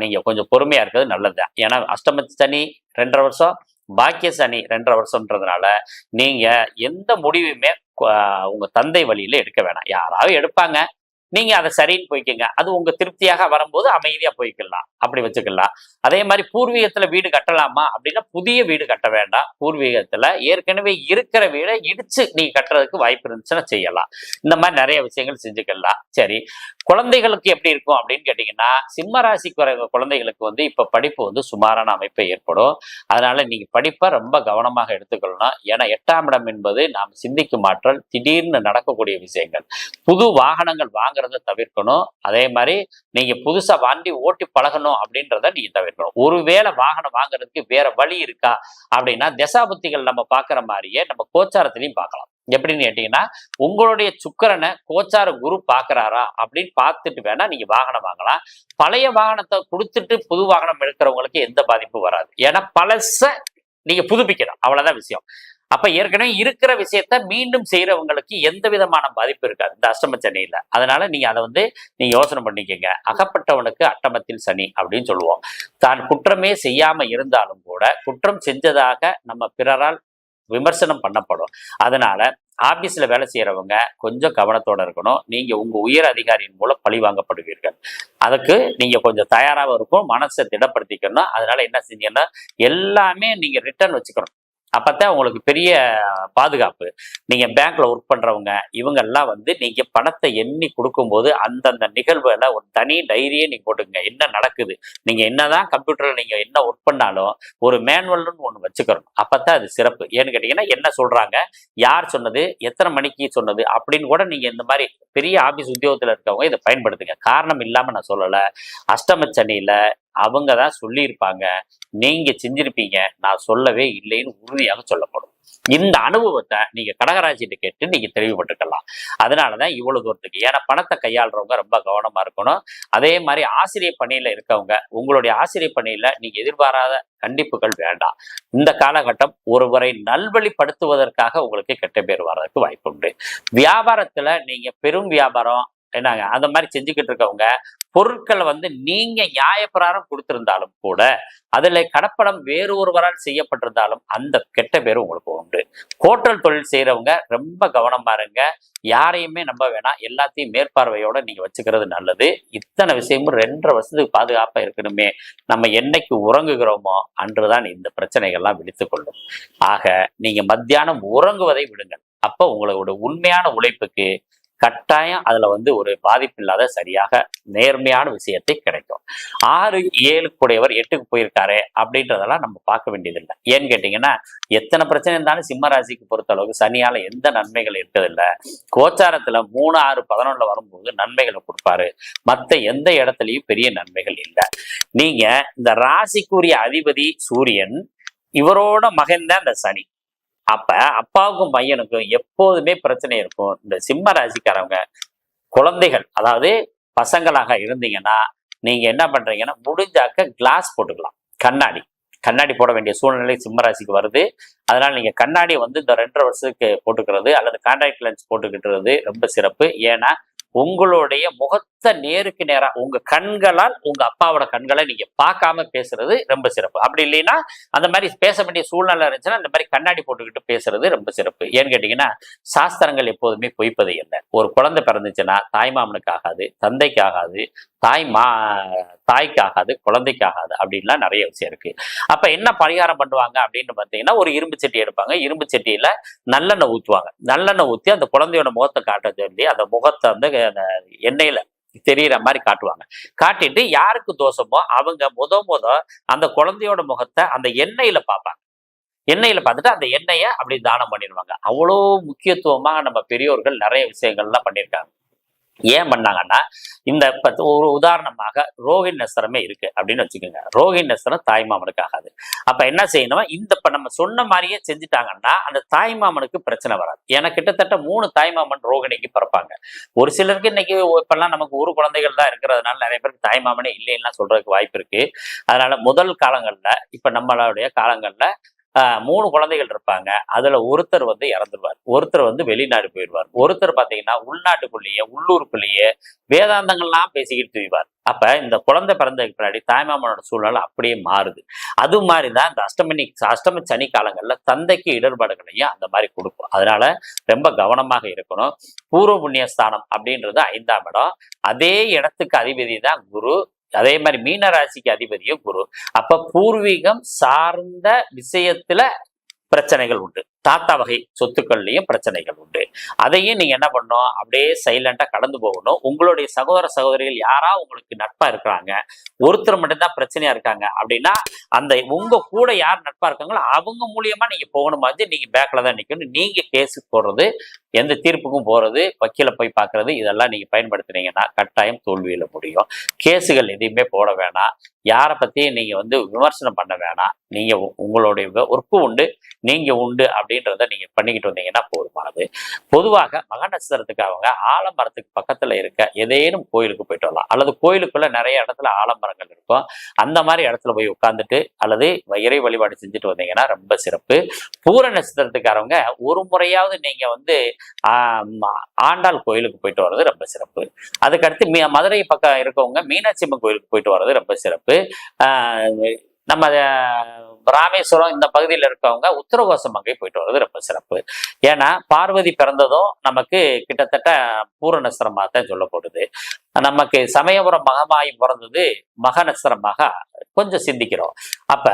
நீங்க கொஞ்சம் பொறுமையா இருக்கிறது நல்லதுதான். ஏன்னா அஷ்டம சனி 2.5 வருஷம், பாக்கிய சனி 2.5 வருஷம்ன்றதுனால நீங்க எந்த முடிவுமே உங்க தந்தை வழியில எடுக்க வேணாம். யாராவது எடுப்பாங்க, நீங்க அதை சரின்னு போய்க்குங்க. அது உங்க திருப்தியாக வரும்போது அமைதியா போய்க்கலாம், அப்படி வச்சுக்கலாம். அதே மாதிரி பூர்வீகத்துல வீடு கட்டலாமா அப்படின்னா புதிய வீடு கட்ட வேண்டாம். பூர்வீகத்துல ஏற்கனவே இருக்கிற வீடை இடிச்சு நீங்க கட்டுறதுக்கு வாய்ப்பு இருந்துச்சுன்னா செய்யலாம். இந்த மாதிரி நிறைய விஷயங்கள் செஞ்சுக்கலாம். சரி, குழந்தைகளுக்கு எப்படி இருக்கும் அப்படின்னு கேட்டீங்கன்னா சிம்ம ராசி குழந்தைகளுக்கு வந்து இப்ப படிப்பு வந்து சுமாரான அமைப்பை ஏற்படும். அதனால நீங்க படிப்பை ரொம்ப கவனமாக எடுத்துக்கொள்ளணும். ஏன்னா 8ஆம் இடம் என்பது நாம் சிந்திக்கும் ஆற்றல், திடீர்னு நடக்கக்கூடிய விஷயங்கள், புது வாகனங்கள் வாங்குறத தவிர்க்கணும். அதே மாதிரி நீங்க புதுசா வண்டி ஓட்டி பழகணும் அப்படின்றத நீங்க தவிர்க்கணும். ஒருவேளை வாகனம் வாங்குறதுக்கு வேற வழி இருக்கா அப்படின்னா தசாபுத்திகள் நம்ம பாக்குற மாதிரியே நம்ம கோச்சாரத்திலையும் பார்க்கலாம். எப்படின்னு கேட்டீங்கன்னா உங்களுடைய சுக்கிரனை கோச்சார குரு பாக்குறாரா அப்படின்னு பார்த்துட்டு வேணா நீங்க வாகனம் வாங்கலாம். பழைய வாகனத்தை கொடுத்துட்டு புது வாகனம் எடுக்கிறவங்களுக்கு எந்த பாதிப்பும் வராது. ஏன்னா பழச நீங்க புதுப்பிக்கணும், அவ்வளவுதான் விஷயம். அப்ப ஏற்கனவே இருக்கிற விஷயத்த மீண்டும் செய்யறவங்களுக்கு எந்த விதமான பாதிப்பு இருக்காது இந்த அஷ்டம சனியில. அதனால நீங்க அதை வந்து நீங்க யோசனை பண்ணிக்கங்க. அகப்பட்டவனுக்கு அட்டமத்தில் சனி அப்படின்னு சொல்லுவோம். தான் குற்றமே செய்யாம இருந்தாலும் கூட குற்றம் செஞ்சதாக நம்ம பிறரால் விமர்சனம் பண்ணப்படும். அதனால ஆபீஸ்ல வேலை செய்யறவங்க கொஞ்சம் கவனத்தோட இருக்கணும். நீங்க உங்க உயர் அதிகாரியின் மூலம் பழி வாங்கப்படுவீர்கள். அதுக்கு நீங்க கொஞ்சம் தயாராகவும் இருக்கும், மனசை திடப்படுத்திக்கணும். அதனால என்ன செஞ்சீங்கன்னா எல்லாமே நீங்க ரிட்டர்ன் வச்சுக்கணும். அப்பதான் உங்களுக்கு பெரிய பாதுகாப்பு. நீங்க பேங்க்ல ஒர்க் பண்றவங்க இவங்க எல்லாம் நீங்க பணத்தை எண்ணி கொடுக்கும்போது அந்தந்த நிகழ்வுல ஒரு தனி டைரியே நீங்க போட்டுங்க. என்ன நடக்குது, நீங்க என்னதான் கம்ப்யூட்டர்ல நீங்க என்ன ஒர்க் பண்ணாலும் ஒரு மேனுவல்னு ஒண்ணு வச்சுக்கணும். அப்பதான் அது சிறப்பு. ஏன்னு கேட்டீங்கன்னா என்ன சொல்றாங்க, யார் சொன்னது, எத்தனை மணிக்கு சொன்னது அப்படின்னு கூட நீங்க இந்த மாதிரி பெரிய ஆபீஸ் உத்தியோகத்துல இருக்கவங்க இதை பயன்படுத்துங்க. காரணம் இல்லாம நான் சொல்லல. அஷ்டம சனியில அவங்க தான் சொல்லியிருப்பாங்க, நீங்க செஞ்சிருப்பீங்க, நான் சொல்லவே இல்லைன்னு உறுதியாக சொல்லப்படும். இந்த அனுபவத்தை நீங்க கடகராசிட்ட கேட்டு நீங்க தெளிவுபட்டுக்கலாம். அதனாலதான் இவ்வளவு தூரத்துக்கு. ஏன்னா பணத்தை கையாளுறவங்க ரொம்ப கவனமா இருக்கணும். அதே மாதிரி ஆசிரியர் பணியில இருக்கவங்க, உங்களுடைய ஆசிரியர் பணியில நீங்க எதிர்பாராத கண்டிப்புகள் வேண்டாம். இந்த காலகட்டம் ஒருவரை நல்வழிப்படுத்துவதற்காக உங்களுக்கு கெட்ட பேர் வர்றதுக்கு வாய்ப்பு உண்டு. வியாபாரத்துல நீங்க பெரும் வியாபாரம் என்னங்க அந்த மாதிரி செஞ்சுக்கிட்டு இருக்கவங்க பொருட்களை நீங்க நியாயப்பிரகாரம் கொடுத்திருந்தாலும் கூட அதுல கடப்படம் வேறு ஒருவரால் செய்யப்பட்டிருந்தாலும் அந்த கெட்ட பேரும் உங்களுக்கு உண்டு. ஹோட்டல் தொழில் செய்யறவங்க ரொம்ப கவனமா இருங்க. யாரையுமே நம்ப வேணாம். எல்லாத்தையும் மேற்பார்வையோட நீங்க வச்சுக்கிறது நல்லது. இத்தனை விஷயமும் 2.5 வருஷத்துக்கு பாதுகாப்பா இருக்கணுமே. நம்ம என்னைக்கு உறங்குகிறோமோ அன்றுதான் இந்த பிரச்சனைகள்லாம் விழித்துக் கொள்ளும். ஆக நீங்க மத்தியானம் உறங்குவதை விடுங்கள். அப்ப உங்களோட உண்மையான உழைப்புக்கு கட்டாயம் அதுல ஒரு பாதிப்பு இல்லாத சரியாக நேர்மையான விஷயத்தை கிடைக்கும். 6 7 கூடையவர் 8க்கு போயிருக்காரு அப்படின்றதெல்லாம் நம்ம பார்க்க வேண்டியதில்லை. ஏன்னு கேட்டீங்கன்னா எத்தனை பிரச்சனை இருந்தாலும் சிம்ம ராசிக்கு பொறுத்த அளவுக்கு சனியால எந்த நன்மைகள் இருக்கிறதில்லை. கோச்சாரத்துல 3 6 11 வரும்போது நன்மைகளை கொடுப்பாரு. மற்ற எந்த இடத்துலயும் பெரிய நன்மைகள் இல்லை. நீங்க இந்த ராசிக்குரிய அதிபதி சூரியன், இவரோட மகன்தான் இந்த சனி. அப்ப அப்பாவுக்கும் பையனுக்கும் எப்போதுமே பிரச்சனை இருக்கும். இந்த சிம்ம ராசிக்காரவங்க குழந்தைகள், அதாவது பசங்களாக இருந்தீங்கன்னா நீங்க என்ன பண்றீங்கன்னா முடிஞ்சாக்க கிளாஸ் போட்டுக்கலாம். கண்ணாடி போட வேண்டிய சூழ்நிலை சிம்ம ராசிக்கு வருது. அதனால நீங்க கண்ணாடி இந்த 2.5 வருஷத்துக்கு போட்டுக்கிறது அல்லது கான்டாக்ட் லென்ஸ் போட்டுக்கிட்டுறது ரொம்ப சிறப்பு. ஏன்னா உங்களுடைய முகத்தை நேருக்கு நேரா உங்க கண்களால் உங்க அப்பாவோட கண்களை நீங்க பார்க்காம பேசுறது ரொம்ப சிறப்பு. அப்படி இல்லைன்னா அந்த மாதிரி பேச வேண்டிய சூழ்நிலை இருந்துச்சுன்னா இந்த மாதிரி கண்ணாடி போட்டுக்கிட்டு பேசுறது ரொம்ப சிறப்பு. ஏன்னு கேட்டீங்கன்னா சாஸ்திரங்கள் எப்போதுமே பொய்ப்பது இல்லை. ஒரு குழந்தை பிறந்துச்சுன்னா தாய்மாமனுக்கு ஆகாது, தந்தைக்கு ஆகாது, தாய்க்கு ஆகாது, குழந்தைக்கு ஆகாது அப்படின்லாம் நிறைய விஷயம் இருக்கு. அப்ப என்ன பரிகாரம் பண்ணுவாங்க அப்படின்னு பார்த்தீங்கன்னா ஒரு இரும்பு சட்டி எடுப்பாங்க. இரும்பு சட்டியில நல்லெண்ணெய் ஊற்றுவாங்க. நல்லெண்ணெய் ஊற்றி அந்த குழந்தையோட முகத்தை காட்ட சொல்லி அந்த முகத்தை அந்த எண்ணெயில தெரியற மாதிரி காட்டுவாங்க. காட்டிட்டு யாருக்கு தோஷமோ அவங்க முத அந்த குழந்தையோட முகத்தை அந்த எண்ணெயில பார்ப்பாங்க. எண்ணெயில பார்த்துட்டு அந்த எண்ணெயை அப்படி தானம் பண்ணிடுவாங்க. அவ்வளோ முக்கியத்துவமா நம்ம பெரியோர்கள் நிறைய விஷயங்கள்லாம் பண்ணியிருக்காங்க. ஏன் பண்ணாங்கன்னா இந்த ஒரு உதாரணமாக ரோஹிணி நட்சத்திரமே இருக்கு அப்படின்னு வச்சுக்கோங்க. ரோஹிணி நட்சத்திரம் தாய்மாமனுக்கு ஆகாது. அப்ப என்ன செய்யணும், இப்ப நம்ம சொன்ன மாதிரியே செஞ்சுட்டாங்கன்னா அந்த தாய்மாமனுக்கு பிரச்சனை வராது. ஏன்னா கிட்டத்தட்ட 3 தாய்மாமன் ரோகிணிக்கு பிறப்பாங்க. ஒரு சிலருக்கு இன்னைக்கு இப்பெல்லாம் நமக்கு ஒரு குழந்தைகள் தான் இருக்கிறதுனால நிறைய பேருக்கு தாய்மாமனே இல்லைன்னா சொல்றதுக்கு வாய்ப்பு இருக்கு. அதனால முதல் காலங்கள்ல இப்ப நம்மளுடைய காலங்கள்ல 3 குழந்தைகள் இருப்பாங்க. அதுல ஒருத்தர் இறந்துருவார், ஒருத்தர் வெளிநாடு போயிடுவார், ஒருத்தர் பாத்தீங்கன்னா உள்நாட்டுக்குள்ளேயே உள்ளூருக்குள்ளேயே வேதாந்தங்கள்லாம் பேசிக்கிட்டு திரிவார். அப்ப இந்த குழந்தை பிறந்ததுக்கு பின்னாடி தாய்மாமனோட சூழ்நிலை அப்படியே மாறுது. அது மாதிரிதான் இந்த அஷ்டம சனி காலங்கள்ல தந்தைக்கு இடர்பாடுகளையும் அந்த மாதிரி கொடுக்கும். அதனால ரொம்ப கவனமாக இருக்கணும். பூர்வ புண்ணிய ஸ்தானம் அப்படின்றது 5ஆம் இடம். அதே இடத்துக்கு அதிபதி தான் குரு. அதே மாதிரி மீன ராசிக்கு அதிபதியும் குரு. அப்ப பூர்வீகம் சார்ந்த விஷயத்துல பிரச்சனைகள் உண்டு. தாத்தா வகை சொத்துக்கள்லயும் பிரச்சனைகள் உண்டு. அதையும் நீங்க என்ன பண்ணணும், அப்படியே சைலண்டா கடந்து போகணும். உங்களுடைய சகோதர சகோதரிகள் யாரா உங்களுக்கு நட்பா இருக்கிறாங்க, ஒருத்தர் மட்டும்தான் பிரச்சனையா இருக்காங்க அப்படின்னா அந்த உங்க கூட யார் நட்பா இருக்காங்களோ அவங்க மூலியமா நீங்க போகணும். நீங்க பேக்ல தான் நிக்கணும். நீங்க கேஸுக்கு போடுறது, எந்த தீர்ப்புக்கும் போறது, வக்கீல போய் பார்க்கறது, இதெல்லாம் நீங்க பயன்படுத்தினீங்கன்னா கட்டாயம் தோல்வியில முடியும். கேஸுகள் எதையுமே போட வேணாம். யாரை பத்தியும் நீங்க விமர்சனம் பண்ண வேணாம். நீங்க உங்களுடைய ஒர்க்கு உண்டு, நீங்க உண்டு அப்படின்றத நீங்க பண்ணிக்கிட்டு வந்தீங்கன்னா போதுமானது. பொதுவாக மக நட்சத்திரத்துக்கு அவங்க ஆலமரத்துக்கு பக்கத்துல இருக்க ஏதேனும் கோயிலுக்கு போயிட்டு வரலாம். அல்லது கோயிலுக்குள்ள நிறைய இடத்துல ஆலமரங்கள் இருக்கும். அந்த மாதிரி இடத்துல போய் உட்கார்ந்துட்டு அல்லது இறை வழிபாடு செஞ்சுட்டு வந்தீங்கன்னா ரொம்ப சிறப்பு. பூர நட்சத்திரத்துக்காரவங்க ஒரு முறையாவது நீங்க ஆண்டாள் கோயிலுக்கு போயிட்டு வர்றது ரொம்ப சிறப்பு. அதுக்கடுத்து மதுரை பக்கம் இருக்கவங்க மீனாட்சி அம்மன் கோயிலுக்கு போயிட்டு வர்றது ரொம்ப சிறப்பு. நம்ம ராமேஸ்வரம் இந்த பகுதியில் இருக்கவங்க உத்தரகோசமங்கை போயிட்டு வர்றது ரொம்ப சிறப்பு. ஏன்னா பார்வதி பிறந்ததும் நமக்கு கிட்டத்தட்ட பூர நட்சத்திரமாக தான் சொல்லப்படுது. நமக்கு சமயபுரம் மகமாயி பிறந்தது மக நட்சத்திரமாக கொஞ்சம் சிந்திக்கிறோம். அப்ப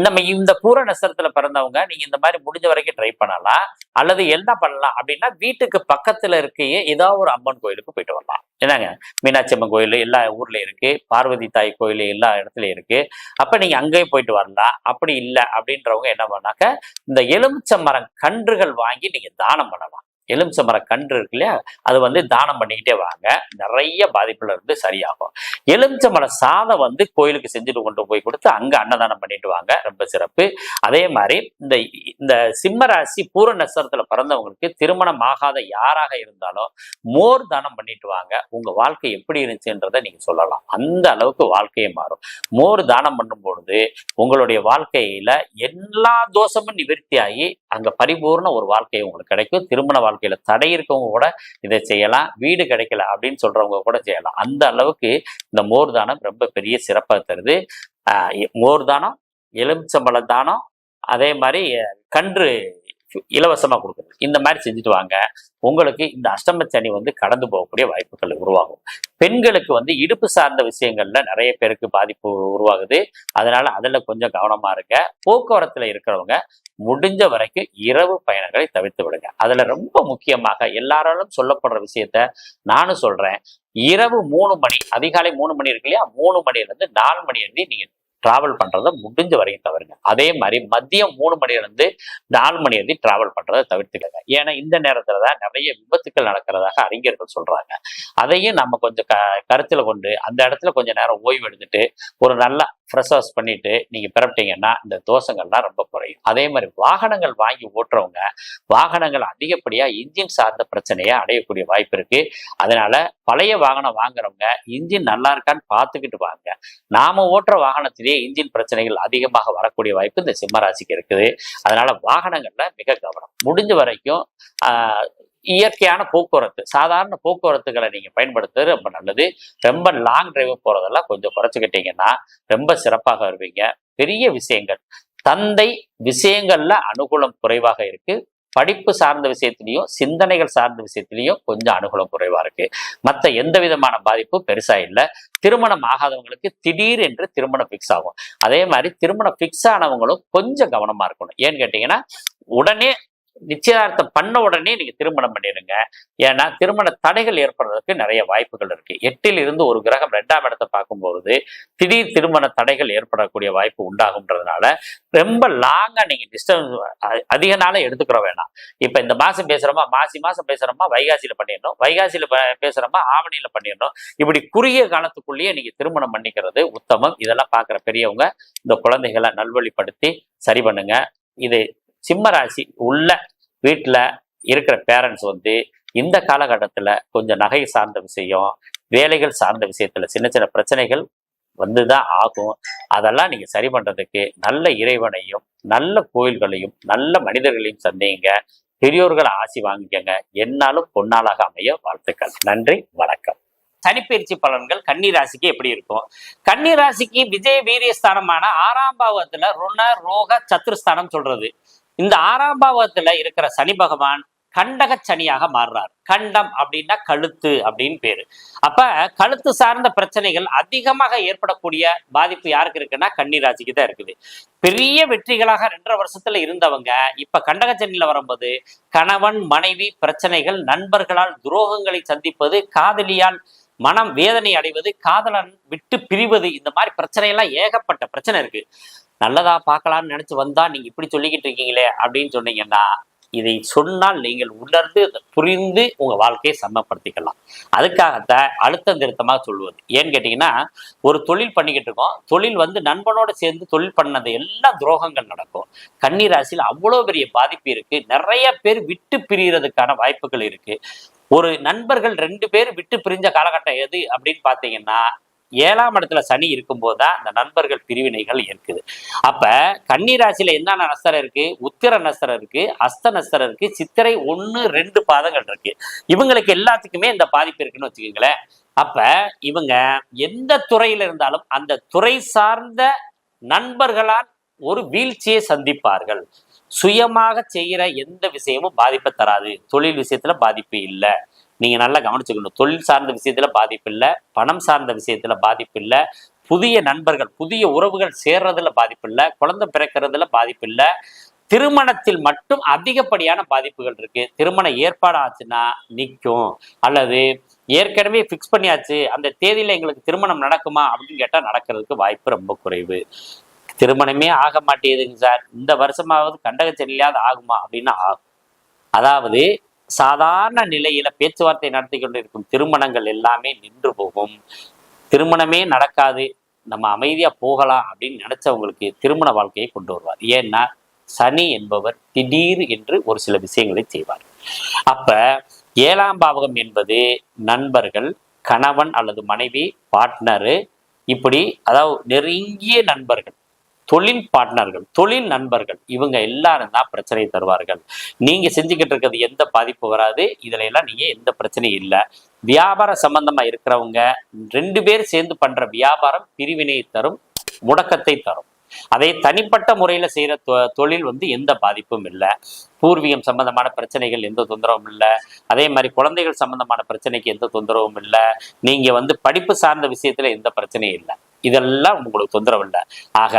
நம்ம இந்த பூர நட்சத்திரத்துல பிறந்தவங்க நீங்க இந்த மாதிரி முடிஞ்ச வரைக்கும் ட்ரை பண்ணலாம். அல்லது என்ன பண்ணலாம் அப்படின்னா, வீட்டுக்கு பக்கத்துல இருக்கையே ஏதாவது ஒரு அம்மன் கோயிலுக்கு போயிட்டு வரலாம். என்னங்க, மீனாட்சி அம்மன் கோயில் எல்லா ஊர்லயும் இருக்கு, பார்வதி தாய் கோயில் எல்லா இடத்துலயும் இருக்கு. அப்ப நீங்க அங்கேயே போயிட்டு வரலாம். அப்படி இல்லை அப்படின்றவங்க என்ன பண்ணாக்க, இந்த எலுமிச்சை மரம் கன்றுகள் வாங்கி நீங்க தானம் பண்ணலாம். எலுமிச்சை மர கன்று இருக்கு இல்லையா, அது வந்து தானம் பண்ணிக்கிட்டே வாங்க, நிறைய பாதிப்புல இருந்து சரியாகும். எலுமிச்சை மர சாதம் வந்து கோயிலுக்கு செஞ்சுட்டு கொண்டு போய் கொடுத்து அங்க அன்னதானம் பண்ணிட்டு வாங்க, ரொம்ப சிறப்பு. அதே மாதிரி இந்த இந்த சிம்ம ராசி பூர நட்சத்திரத்துல பிறந்தவங்களுக்கு திருமணம் ஆகாத யாராக இருந்தாலும் மோர் தானம் பண்ணிட்டு வாங்க. உங்க வாழ்க்கை எப்படி இருந்துச்சுன்றதை நீங்க சொல்லலாம். அந்த அளவுக்கு வாழ்க்கையே மாறும். மோர் தானம் பண்ணும் பொழுது உங்களுடைய வாழ்க்கையில எல்லா தோஷமும் நிவர்த்தி ஆகி அங்க பரிபூர்ண ஒரு வாழ்க்கை உங்களுக்கு கிடைக்கும். திருமண வாழ்க்கையில தடை இருக்கவங்க கூட இதை செய்யலாம். வீடு கிடைக்கல அப்படின்னு சொல்றவங்க கூட செய்யலாம். அந்த அளவுக்கு இந்த மோர் தானம் ரொம்ப பெரிய சிறப்பாக தருது. மோர் தானம், எலுமிச்சம்பழ தானம், அதே மாதிரி கன்று இலவசமா கொடுக்குறது, இந்த மாதிரி செஞ்சுட்டு வாங்க. உங்களுக்கு இந்த அஷ்டம சனி வந்து கடந்து போகக்கூடிய வாய்ப்புகள் உருவாகும். பெண்களுக்கு வந்து இடுப்பு சார்ந்த விஷயங்கள்ல நிறைய பேருக்கு பாதிப்பு உருவாகுது. அதனால அதுல கொஞ்சம் கவனமா இருங்க. போக்குவரத்துல இருக்கிறவங்க முடிஞ்ச வரைக்கும் இரவு பயணங்களை தவிர்த்து விடுங்க. அதுல ரொம்ப முக்கியமாக எல்லாராலும் சொல்லப்படுற விஷயத்த நானும் சொல்றேன். இரவு 3 மணி, அதிகாலை 3 மணி இருக்கு இல்லையா, 3 மணில இருந்து 4 மணி வரைக்கும் நீங்க டிராவல் பண்றதை முடிஞ்ச வரைக்கும் தவிருங்க. அதே மாதிரி மதியம் 3 மணில இருந்து 4 மணி வரைக்கும் டிராவல் பண்றதை தவிர்த்துக்கங்க. ஏன்னா இந்த நேரத்துலதான் நிறைய விபத்துக்கள் நடக்கிறதாக அறிஞர்கள் சொல்றாங்க. அதையும் நம்ம கொஞ்சம் கருத்துல கொண்டு அந்த இடத்துல கொஞ்சம் நேரம் ஓய்வு எடுத்துட்டு ஒரு நல்ல ஃப்ரெஷ் வாஷ் பண்ணிட்டு நீங்க பிறப்பிட்டீங்கன்னா இந்த தோஷங்கள்லாம் ரொம்ப குறையும். அதே மாதிரி வாகனங்கள் வாங்கி ஓட்டுறவங்க வாகனங்கள் அதிகப்படியா இன்ஜின் சார்ந்த பிரச்சனையை அடையக்கூடிய வாய்ப்பு இருக்கு. அதனால பழைய வாகனம் வாங்குறவங்க இன்ஜின் நல்லா இருக்கான்னு பார்த்துக்கிட்டு வாங்க. நாம ஓட்டுற வாகனத்திலேயே இன்ஜின் பிரச்சனைகள் அதிகமாக வரக்கூடிய வாய்ப்பு இந்த சிம்மராசிக்கு இருக்குது. அதனால வாகனங்கள்ல மிக கவனம். முடிஞ்ச வரைக்கும் இயற்கையான போக்குவரத்து, சாதாரண போக்குவரத்துகளை நீங்க பயன்படுத்துறது ரொம்ப நல்லது. ரொம்ப லாங் டிரைவ் போறதெல்லாம் கொஞ்சம் குறைச்சிக்கிட்டீங்கன்னா ரொம்ப சிறப்பாக வருவீங்க. பெரிய விஷயங்கள், தந்தை விஷயங்கள்ல அனுகூலம் குறைவாக இருக்கு. படிப்பு சார்ந்த விஷயத்திலையும் சிந்தனைகள் சார்ந்த விஷயத்திலையும் கொஞ்சம் அனுகூலம் குறைவா இருக்கு. மற்ற எந்த விதமான பாதிப்பும் பெருசா இல்லை. திருமணம் ஆகாதவங்களுக்கு திடீர் என்று திருமணம் பிக்ஸ் ஆகும். அதே மாதிரி திருமணம் பிக்ஸ் ஆனவங்களும் கொஞ்சம் கவனமா இருக்கணும். ஏன்னு கேட்டீங்கன்னா, உடனே நிச்சயதார்த்தம் பண்ண உடனே நீங்க திருமணம் பண்ணிடுங்க. ஏன்னா திருமண தடைகள் ஏற்படுறதுக்கு நிறைய வாய்ப்புகள் இருக்கு. 8ல் இருந்து ஒரு கிரகம் 2ஆம் இடத்தை பார்க்கும்போது திடீர் திருமண தடைகள் ஏற்படக்கூடிய வாய்ப்பு உண்டாகும்ன்றதுனால ரொம்ப லாங்கா நீங்க டிஸ்டன்ஸ் அதிக நாள எடுத்துக்கிற வேணாம். இப்ப இந்த மாசம் பேசுறோமா, மாசம் பேசுறோமா, வைகாசியில பண்ணிடணும், வைகாசியில பேசுறோமா, ஆவணியில பண்ணிடணும். இப்படி குறுகிய காலத்துக்குள்ளேயே நீங்க திருமணம் பண்ணிக்கிறது உத்தமம். இதெல்லாம் பார்க்குற பெரியவங்க இந்த குழந்தைகளை நல்வழிப்படுத்தி சரி பண்ணுங்க. இது சிம்ம ராசி உள்ள வீட்டில் இருக்கிற பேரண்ட்ஸ் வந்து இந்த காலகட்டத்தில் கொஞ்சம் நகை சார்ந்த விஷயம், வேலைகள் சார்ந்த விஷயத்துல சின்ன சின்ன பிரச்சனைகள் வந்துதான் ஆகும். அதெல்லாம் நீங்க சரி பண்றதுக்கு நல்ல இறைவனையும் நல்ல கோயில்களையும் நல்ல மனிதர்களையும் சந்திங்க. பெரியோர்களை ஆசி வாங்கிக்கங்க. என்னாலும் பொன்னாளாக அமைய வாழ்த்துக்கள். நன்றி, வணக்கம். சனிப்பயிற்சி பலன்கள் கன்னி ராசிக்கு எப்படி இருக்கும்? கன்னி ராசிக்கு விஜய வீரியஸ்தானமான 6ஆம் பாவத்துல ருண ரோக சத்துருஸ்தானம் சொல்றது. இந்த 6ஆம் பாவத்துல இருக்கிற சனி பகவான் கண்டக சனியாக மாறுறார். கண்டம் அப்படின்னா கழுத்து அப்படின்னு பேரு. அப்ப கழுத்து சார்ந்த பிரச்சனைகள் அதிகமாக ஏற்படக்கூடிய பாதிப்பு யாருக்கு இருக்குன்னா கன்னி ராசிக்கு தான் இருக்குது. பெரிய வெற்றிகளாக 2.5 வருஷத்துல இருந்தவங்க இப்ப கண்டக சனியில வரும்போது கணவன் மனைவி பிரச்சனைகள், நண்பர்களால் துரோகங்களை சந்திப்பது, காதலியால் மனம் வேதனை அடைவது, காதலன் விட்டு பிரிவது, இந்த மாதிரி பிரச்சனை எல்லாம் ஏகப்பட்ட பிரச்சனை இருக்கு. நல்லதா பார்க்கலாம்னு நினைச்சு வந்தா நீங்க இப்படி சொல்லிக்கிட்டு இருக்கீங்களே அப்படின்னு சொன்னீங்கன்னா, இதை சொன்னால் நீங்கள் உணர்ந்து புரிந்து உங்க வாழ்க்கையை சமப்படுத்திக்கலாம். அதுக்காகத்தான் அழுத்தம் திருத்தமாக சொல்லுவது. ஏன்னு கேட்டீங்கன்னா, ஒரு தொழில் பண்ணிக்கிட்டு இருக்கோம், தொழில் வந்து நண்பனோட சேர்ந்து தொழில் பண்ணது எல்லாம் துரோகங்கள் நடக்கும். கன்னி ராசியில் அவ்வளோ பெரிய பாதிப்பு இருக்கு. நிறைய பேர் விட்டு பிரியறதுக்கான வாய்ப்புகள் இருக்கு. ஒரு நண்பர்கள் 2 பேர் விட்டு பிரிஞ்ச காலகட்டம் எது அப்படின்னு பார்த்தீங்கன்னா, 7ஆம் இடத்துல சனி இருக்கும்போது தான் இந்த நண்பர்கள் பிரிவினைகள் இருக்குது. அப்ப கன்னி ராசியில என்னென்ன நஸ்தரம் இருக்கு? உத்திர நஸ்தரம் இருக்கு, அஸ்த நஸ்தரம் இருக்கு, சித்திரை 1, 2 பாதங்கள் இருக்கு. இவங்களுக்கு எல்லாத்துக்குமே இந்த பாதிப்பு இருக்குன்னு வச்சுக்கோங்களேன். அப்ப இவங்க எந்த துறையில இருந்தாலும் அந்த துறை சார்ந்த நண்பர்களால் ஒரு வீழ்ச்சியை சந்திப்பார்கள். சுயமாக செய்கிற எந்த விஷயமும் பாதிப்பை தராது. தொழில் விஷயத்துல பாதிப்பு இல்லை. நீங்க நல்லா கவனிச்சுக்கணும். தொழில் சார்ந்த விஷயத்துல பாதிப்பு இல்லை, பணம் சார்ந்த விஷயத்துல பாதிப்பு இல்லை, புதிய நண்பர்கள் புதிய உறவுகள் சேர்றதுல பாதிப்பு இல்லை, குழந்தை பிறக்கிறதுல பாதிப்பு இல்லை. திருமணத்தில் மட்டும் அதிகப்படியான பாதிப்புகள் இருக்கு. திருமணம் ஏற்பாடு ஆச்சுன்னா நிற்கும், அல்லது ஏற்கனவே ஃபிக்ஸ் பண்ணியாச்சு அந்த தேதியில எங்களுக்கு திருமணம் நடக்குமா அப்படின்னு கேட்டா நடக்கிறதுக்கு வாய்ப்பு ரொம்ப குறைவு. திருமணமே ஆக மாட்டேங்குதுங்க சார், இந்த வருஷமாவது கண்டகச்சனிலையாவது ஆகுமா அப்படின்னா ஆகும். அதாவது சாதாரண நிலையில பேச்சுவார்த்தை நடத்தி கொண்டு இருக்கும் திருமணங்கள் எல்லாமே நின்று போகும். திருமணமே நடக்காது, நம்ம அமைதியா போகலாம் அப்படின்னு நினைச்சவங்களுக்கு திருமண வாழ்க்கையை கொண்டு வருவார். ஏன்னா சனி என்பவர் திடீர் என்று ஒரு சில விஷயங்களை செய்வார். அப்ப 7ஆம் பாவகம் என்பது நண்பர்கள், கணவன் அல்லது மனைவி, பார்ட்னரு, இப்படி அதாவது நெருங்கிய நண்பர்கள், தொழில் பார்ட்னர்கள், தொழில் நண்பர்கள், இவங்க எல்லாரும் தான் பிரச்சனை தருவார்கள். நீங்க செஞ்சுக்கிட்டு இருக்கிறது எந்த பாதிப்பு வராது, இதுல எல்லாம் நீங்க எந்த பிரச்சனையும் இல்லை. வியாபார சம்பந்தமா இருக்கிறவங்க 2 பேர் சேர்ந்து பண்ற வியாபாரம் பிரிவினை தரும், முடக்கத்தை தரும். அதே தனிப்பட்ட முறையில செய்யற தொழில் எந்த பாதிப்பும் இல்லை. பூர்வீகம் சம்பந்தமான பிரச்சனைகள் எந்த தொந்தரவும் இல்லை. அதே மாதிரி குழந்தைகள் சம்பந்தமான பிரச்சனைக்கு எந்த தொந்தரவும் இல்லை. நீங்க படிப்பு சார்ந்த விஷயத்துல எந்த பிரச்சனையும் இல்லை. இதெல்லாம் உங்களுக்கு தொந்தரவு இல்லை. ஆக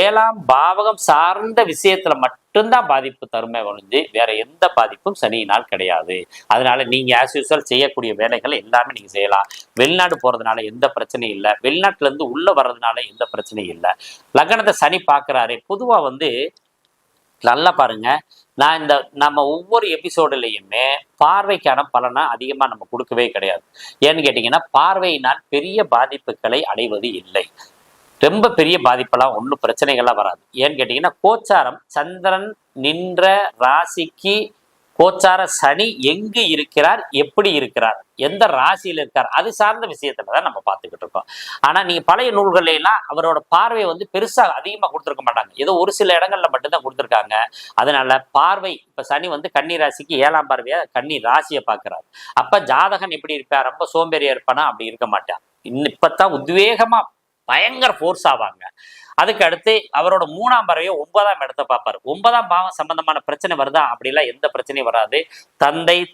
7ஆம் பாவகம் சார்ந்த விஷயத்துல மட்டும்தான் பாதிப்பு தருமை ஒழிஞ்சு வேற எந்த பாதிப்பும் சனியினால் கிடையாது. அதனால நீங்க ஆஸ் யூஸ்வல் செய்யக்கூடிய வேலைகளை எல்லாமே நீங்க செய்யலாம். வெளிநாடு போறதுனால எந்த பிரச்சனையும் இல்லை. வெளிநாட்டுல இருந்து உள்ள வர்றதுனால எந்த பிரச்சனையும் இல்லை. லக்னத்தை சனி பார்க்கிறாரு. பொதுவா நல்லா பாருங்க, நான் நம்ம ஒவ்வொரு எபிசோடுலையுமே பார்வைக்கான பலனை அதிகமா நம்ம கொடுக்கவே கிடையாது. ஏன்னு கேட்டீங்கன்னா பார்வையினால் பெரிய பாதிப்புகளை அடைவது இல்லை. ரொம்ப பெரிய பாதிப்பெல்லாம் ஒன்றும் பிரச்சனைகள்லாம் வராது. ஏன்னு கேட்டீங்கன்னா கோச்சாரம் சந்திரன் நின்ற ராசிக்கு கோச்சார சனி எங்கு இருக்கிறார், எப்படி இருக்கிறார், எந்த ராசியில் இருக்கார், அது சார்ந்த விஷயத்துல தான் நம்ம பார்த்துக்கிட்டு இருக்கோம். ஆனா நீங்க பழைய நூல்கள்ல எல்லாம் அவரோட பார்வையை பெருசா அதிகமா கொடுத்துருக்க மாட்டாங்க. ஏதோ ஒரு சில இடங்கள்ல மட்டும்தான் கொடுத்துருக்காங்க. அதனால பார்வை இப்ப சனி கன்னி ராசிக்கு 7ஆம் பார்வையா கன்னி ராசியை பார்க்கிறார். அப்ப ஜாதகன் எப்படி இருப்பார், ரொம்ப சோம்பேறியா இருப்பானா? அப்படி இருக்க மாட்டான். இப்பத்தான் உத்வேகமா பயங்கர ஃபோர்ஸ் ஆவாங்க. அதுக்கு அடுத்து அவரோட 3ஆம் பார்வையோ 9ஆம் இடத்தை பார்ப்பாரு. 9ஆம் பாவம் சம்பந்தமான பிரச்சனை வருதா? அப்படிலாம் எந்த பிரச்சனையும் வராது.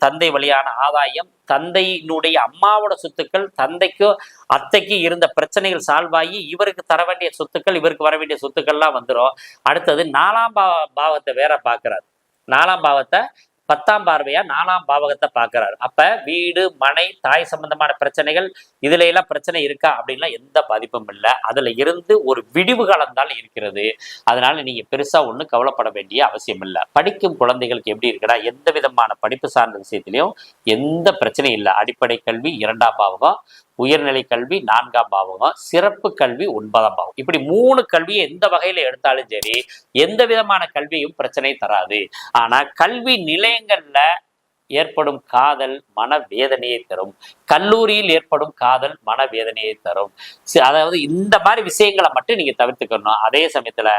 தந்தை வழியான ஆதாயம், தந்தையினுடைய அம்மாவோட சொத்துக்கள், தந்தைக்கோ அத்தைக்கு இருந்த பிரச்சனைகள் சால்வ் ஆகி இவருக்கு தர வேண்டிய சொத்துக்கள், இவருக்கு வர வேண்டிய சொத்துக்கள்லாம் வந்துடும். அடுத்தது 4ஆம் பாவத்தை வேற பார்க்கிறார். 4ஆம் பாவத்தை 10ஆம் பார்வையா 4ஆம் பாவகத்தை பார்க்கிறாரு. அப்ப வீடு, மனை, தாய் சம்பந்தமான பிரச்சனைகள், இதுல எல்லாம் பிரச்சனை இருக்கா அப்படின்லாம் எந்த பாதிப்பும் இல்லை. அதுல இருந்து ஒரு விடிவு காலம் தான் இருக்கிறது. அதனால நீங்க பெருசா ஒன்றும் கவலைப்பட வேண்டிய அவசியம் இல்லை. படிக்கும் குழந்தைகளுக்கு எப்படி இருக்குன்னா எந்த விதமான படிப்பு சார்ந்த விஷயத்திலையும் எந்த பிரச்சனையும் இல்லை. அடிப்படை கல்வி 2ஆம் பாவகம், உயர்நிலை கல்வி 4ஆம் பாவகம், சிறப்பு கல்வி 9ஆம் பாவகம், இப்படி 3 கல்வியை எந்த வகையில எடுத்தாலும் சரி எந்த விதமான கல்வியும் பிரச்சனை தராது. ஆனா கல்வி நிலையங்கள்ல ஏற்படும் காதல் மன வேதனையை தரும். கல்லூரியில் ஏற்படும் காதல் மன வேதனையை தரும். அதாவது இந்த மாதிரி விஷயங்களை மட்டும் நீங்க தவிர்த்துக்கணும். அதே சமயத்துல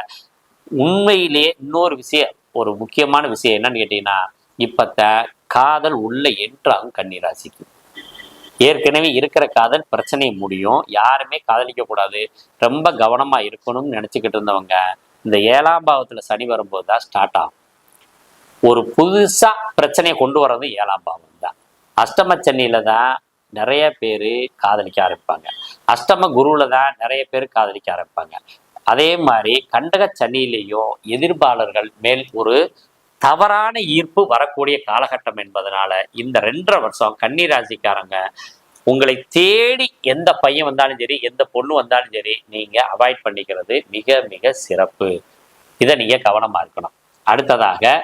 உண்மையிலேயே இன்னொரு விஷயம், ஒரு முக்கியமான விஷயம் என்னன்னு கேட்டீங்கன்னா, இப்பத்த காதல் உள்ள என்றாகும் கன்னிராசிக்கு. ஏற்கனவே இருக்கிற காதல் பிரச்சனையை முடியும். யாருமே காதலிக்க கூடாது, ரொம்ப கவனமா இருக்கணும்னு நினைச்சுக்கிட்டு இருந்தவங்க இந்த 7ஆம் பாவத்துல சனி வரும்போது தான் ஸ்டார்ட் ஆகும். ஒரு புதுசா பிரச்சனையை கொண்டு வர்றது 7ஆம் பாவம் தான். அஷ்டம சனியில தான் நிறைய பேர் காதலிக்க ஆரம்பிப்பாங்க. அஷ்டம குருவுல தான் நிறைய பேர் காதலிக்க ஆரம்பிப்பாங்க. அதே மாதிரி கண்டக சனியிலையும் எதிர்ப்பாளர்கள் மேல் ஒரு தவறான ஈர்ப்பு வரக்கூடிய காலகட்டம் என்பதனால இந்த 2.5 வருஷம் கன்னிராசிக்காரங்க உங்களை தேடி எந்த பையன் வந்தாலும் சரி, எந்த பொண்ணு வந்தாலும் சரி, நீங்க அவாய்ட் பண்ணிக்கிறது மிக மிக சிறப்பு. இதை நீங்க கவனமா இருக்கணும். அடுத்ததாக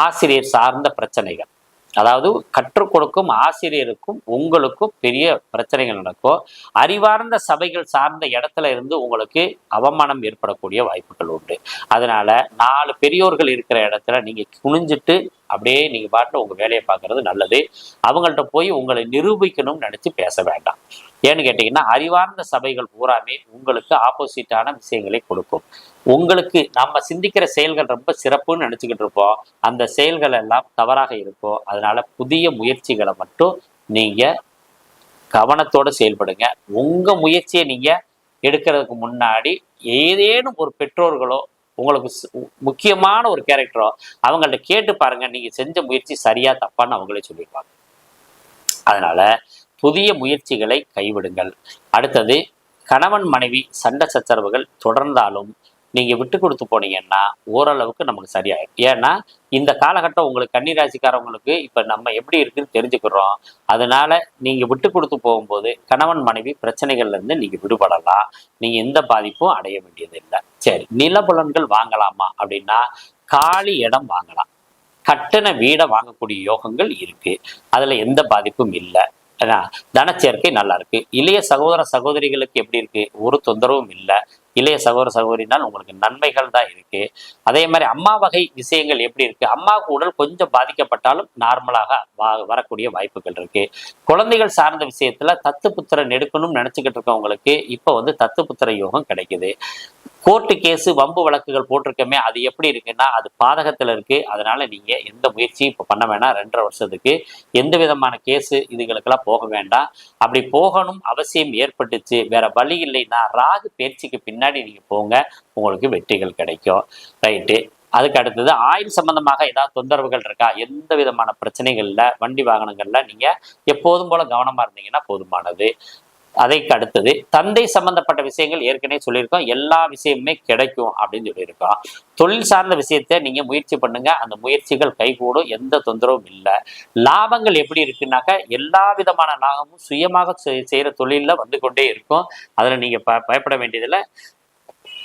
ஆசிரியர் சார்ந்த பிரச்சனைகள், அதாவது கற்றுக் கொடுக்கும் ஆசிரியருக்கும் உங்களுக்கும் பெரிய பிரச்சனைகள் நடக்கும். அறிவார்ந்த சபைகள் சார்ந்த இடத்துல இருந்து உங்களுக்கு அவமானம் ஏற்படக்கூடிய வாய்ப்புகள் உண்டு. அதனால 4 பெரியோர்கள் இருக்கிற இடத்துல நீங்க குனிஞ்சிட்டு அப்படியே நீங்க பாட்டு உங்க வேலையை பார்க்கறது நல்லது. அவங்கள்ட்ட போய் உங்களை நிரூபிக்கணும்னு நினைச்சு பேச வேண்டாம். ஏன்னு கேட்டீங்கன்னா அறிவார்ந்த சபைகள் பூராமே உங்களுக்கு ஆப்போசிட்டான விஷயங்களை கொடுக்கும். உங்களுக்கு நம்ம சிந்திக்கிற செயல்கள் ரொம்ப சிறப்புன்னு நினைச்சுக்கிட்டு இருப்போம், அந்த செயல்கள் எல்லாம் தவறாக இருக்கும். அதனால புதிய முயற்சிகளை மட்டும் நீங்க கவனத்தோட செயல்படுங்க. உங்க முயற்சியை நீங்க எடுக்கிறதுக்கு முன்னாடி ஏதேனும் ஒரு பெற்றோர்களோ உங்களுக்கு முக்கியமான ஒரு கேரக்டரோ அவங்கள்ட்ட கேட்டு பாருங்க, நீங்க செஞ்ச முயற்சி சரியா தப்பான்னு அவங்களே சொல்லியிருப்பாங்க. அதனால புதிய முயற்சிகளை கைவிடுங்கள். அடுத்தது, கணவன் மனைவி சண்டை சச்சரவுகள் தொடர்ந்தாலும் நீங்க விட்டு கொடுத்து போனீங்கன்னா ஓரளவுக்கு நமக்கு சரியாயிடும். ஏன்னா இந்த காலகட்டம் உங்களுக்கு கன்னிராசிக்காரவங்களுக்கு இப்ப நம்ம எப்படி இருக்குன்னு தெரிஞ்சுக்கிறோம். அதனால நீங்க விட்டு கொடுத்து போகும்போது கணவன் மனைவி பிரச்சனைகள்ல இருந்து நீங்க விடுபடலாம். நீங்க எந்த பாதிப்பும் அடைய வேண்டியது இல்லை. சரி, நிலபுலன்கள் வாங்கலாமா அப்படின்னா காலி இடம் வாங்கலாம். கட்டண வீடை வாங்கக்கூடிய யோகங்கள் இருக்கு. அதுல எந்த பாதிப்பும் இல்லை. தனச்சேர்க்கை நல்லா இருக்கு. இளைய சகோதர சகோதரிகளுக்கு எப்படி இருக்கு? ஒரு தொந்தரவும் இல்லை. இளைய சகோதர சகோதரினால் உங்களுக்கு நன்மைகள் தான் இருக்கு. அதே மாதிரி அம்மா வகை விஷயங்கள் எப்படி இருக்கு? அம்மாவுக்கு உடல் கொஞ்சம் பாதிக்கப்பட்டாலும் நார்மலாக வரக்கூடிய வாய்ப்புகள் இருக்கு. குழந்தைகள் சார்ந்த விஷயத்துல தத்து புத்திரன் எடுக்கணும்னு நினைச்சுக்கிட்டு இருக்கவங்களுக்கு இப்ப தத்து புத்திர யோகம் கிடைக்குது. கோர்ட்டு கேஸு வம்பு வழக்குகள் போட்டிருக்கமே, அது எப்படி இருக்குன்னா அது பாதகத்தில் இருக்கு. அதனால நீங்க எந்த முயற்சியும் இப்போ பண்ண வேண்டாம். 2.5 வருஷத்துக்கு எந்த விதமான கேஸு இதுகளுக்கெல்லாம் போக வேண்டாம். அப்படி போகணும் அவசியம் ஏற்பட்டுச்சு, வேற வழி இல்லைன்னா ராகு பயிற்சிக்கு பின்னாடி நீங்க போங்க, உங்களுக்கு வெற்றிகள் கிடைக்கும். ரைட்டு. அதுக்கு அடுத்தது, ஆயுள் சம்பந்தமாக ஏதாவது தொந்தரவுகள் இருக்கா? எந்த விதமான பிரச்சனைகள்ல வண்டி வாகனங்கள்ல நீங்க எப்போதும் போல கவனமா இருந்தீங்கன்னா போதுமானது. அதைக்கு அடுத்தது, தந்தை சம்பந்தப்பட்ட விஷயங்கள் ஏற்கனவே சொல்லியிருக்கோம், எல்லா விஷயமுமே கிடைக்கும் அப்படின்னு சொல்லியிருக்கோம். தொழில் சார்ந்த விஷயத்த நீங்க முயற்சி பண்ணுங்க, அந்த முயற்சிகள் கைகூடும், எந்த தொந்தரவும் இல்லை. லாபங்கள் எப்படி இருக்குன்னாக்கா எல்லா விதமான லாபமும் சுயமாக செய்யற தொழில வந்து கொண்டே இருக்கும். அதுல நீங்க பயப்பட வேண்டியதில்லை.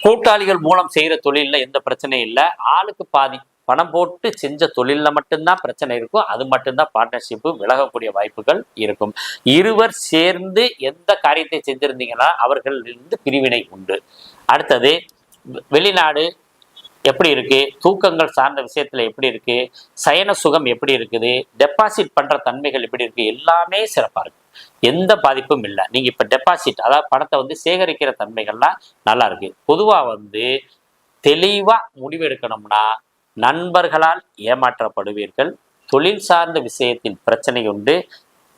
கூட்டாளிகள் மூலம் செய்யற தொழில்ல எந்த பிரச்சனையும் இல்லை. ஆளுக்கு பாதி பணம் போட்டு செஞ்ச தொழில்ல மட்டும்தான் பிரச்சனை இருக்கும். அது மட்டும்தான் பார்ட்னர்ஷிப்பு விலகக்கூடிய வாய்ப்புகள் இருக்கும். இருவர் சேர்ந்து எந்த காரியத்தை செஞ்சிருந்தீங்கன்னா அவர்களிலிருந்து பிரிவினை உண்டு. அடுத்தது, வெளிநாடு எப்படி இருக்கு? தூக்கங்கள் சார்ந்த விஷயத்துல எப்படி இருக்கு? சயன சுகம் எப்படி இருக்குது? டெபாசிட் பண்ற தன்மைகள் எப்படி இருக்கு? எல்லாமே சிறப்பா இருக்கு. எந்த பாதிப்பும் இல்லை. நீங்க இப்ப டெபாசிட், அதாவது பணத்தை சேகரிக்கிற தன்மைகள்லாம் நல்லா இருக்கு. பொதுவா தெளிவா முடிவெடுக்கணும்னா நண்பர்களால் ஏமாற்றப்படுவீர்கள். தொழில் சார்ந்த விஷயத்தில் பிரச்சனை உண்டு.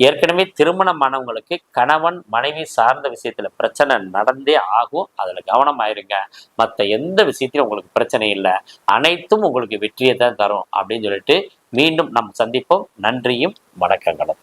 ஏற்கனவே திருமணமானவங்களுக்கு கணவன் மனைவி சார்ந்த விஷயத்துல பிரச்சனை நடந்தே ஆகும். அதுல கவனம் ஆயிருங்க. மற்ற எந்த விஷயத்திலும் உங்களுக்கு பிரச்சனை இல்லை. அனைத்தும் உங்களுக்கு வெற்றியை தான் தரும் அப்படின்னு சொல்லிட்டு மீண்டும் நாம் சந்திப்போம். நன்றியும் வணக்கங்களும்.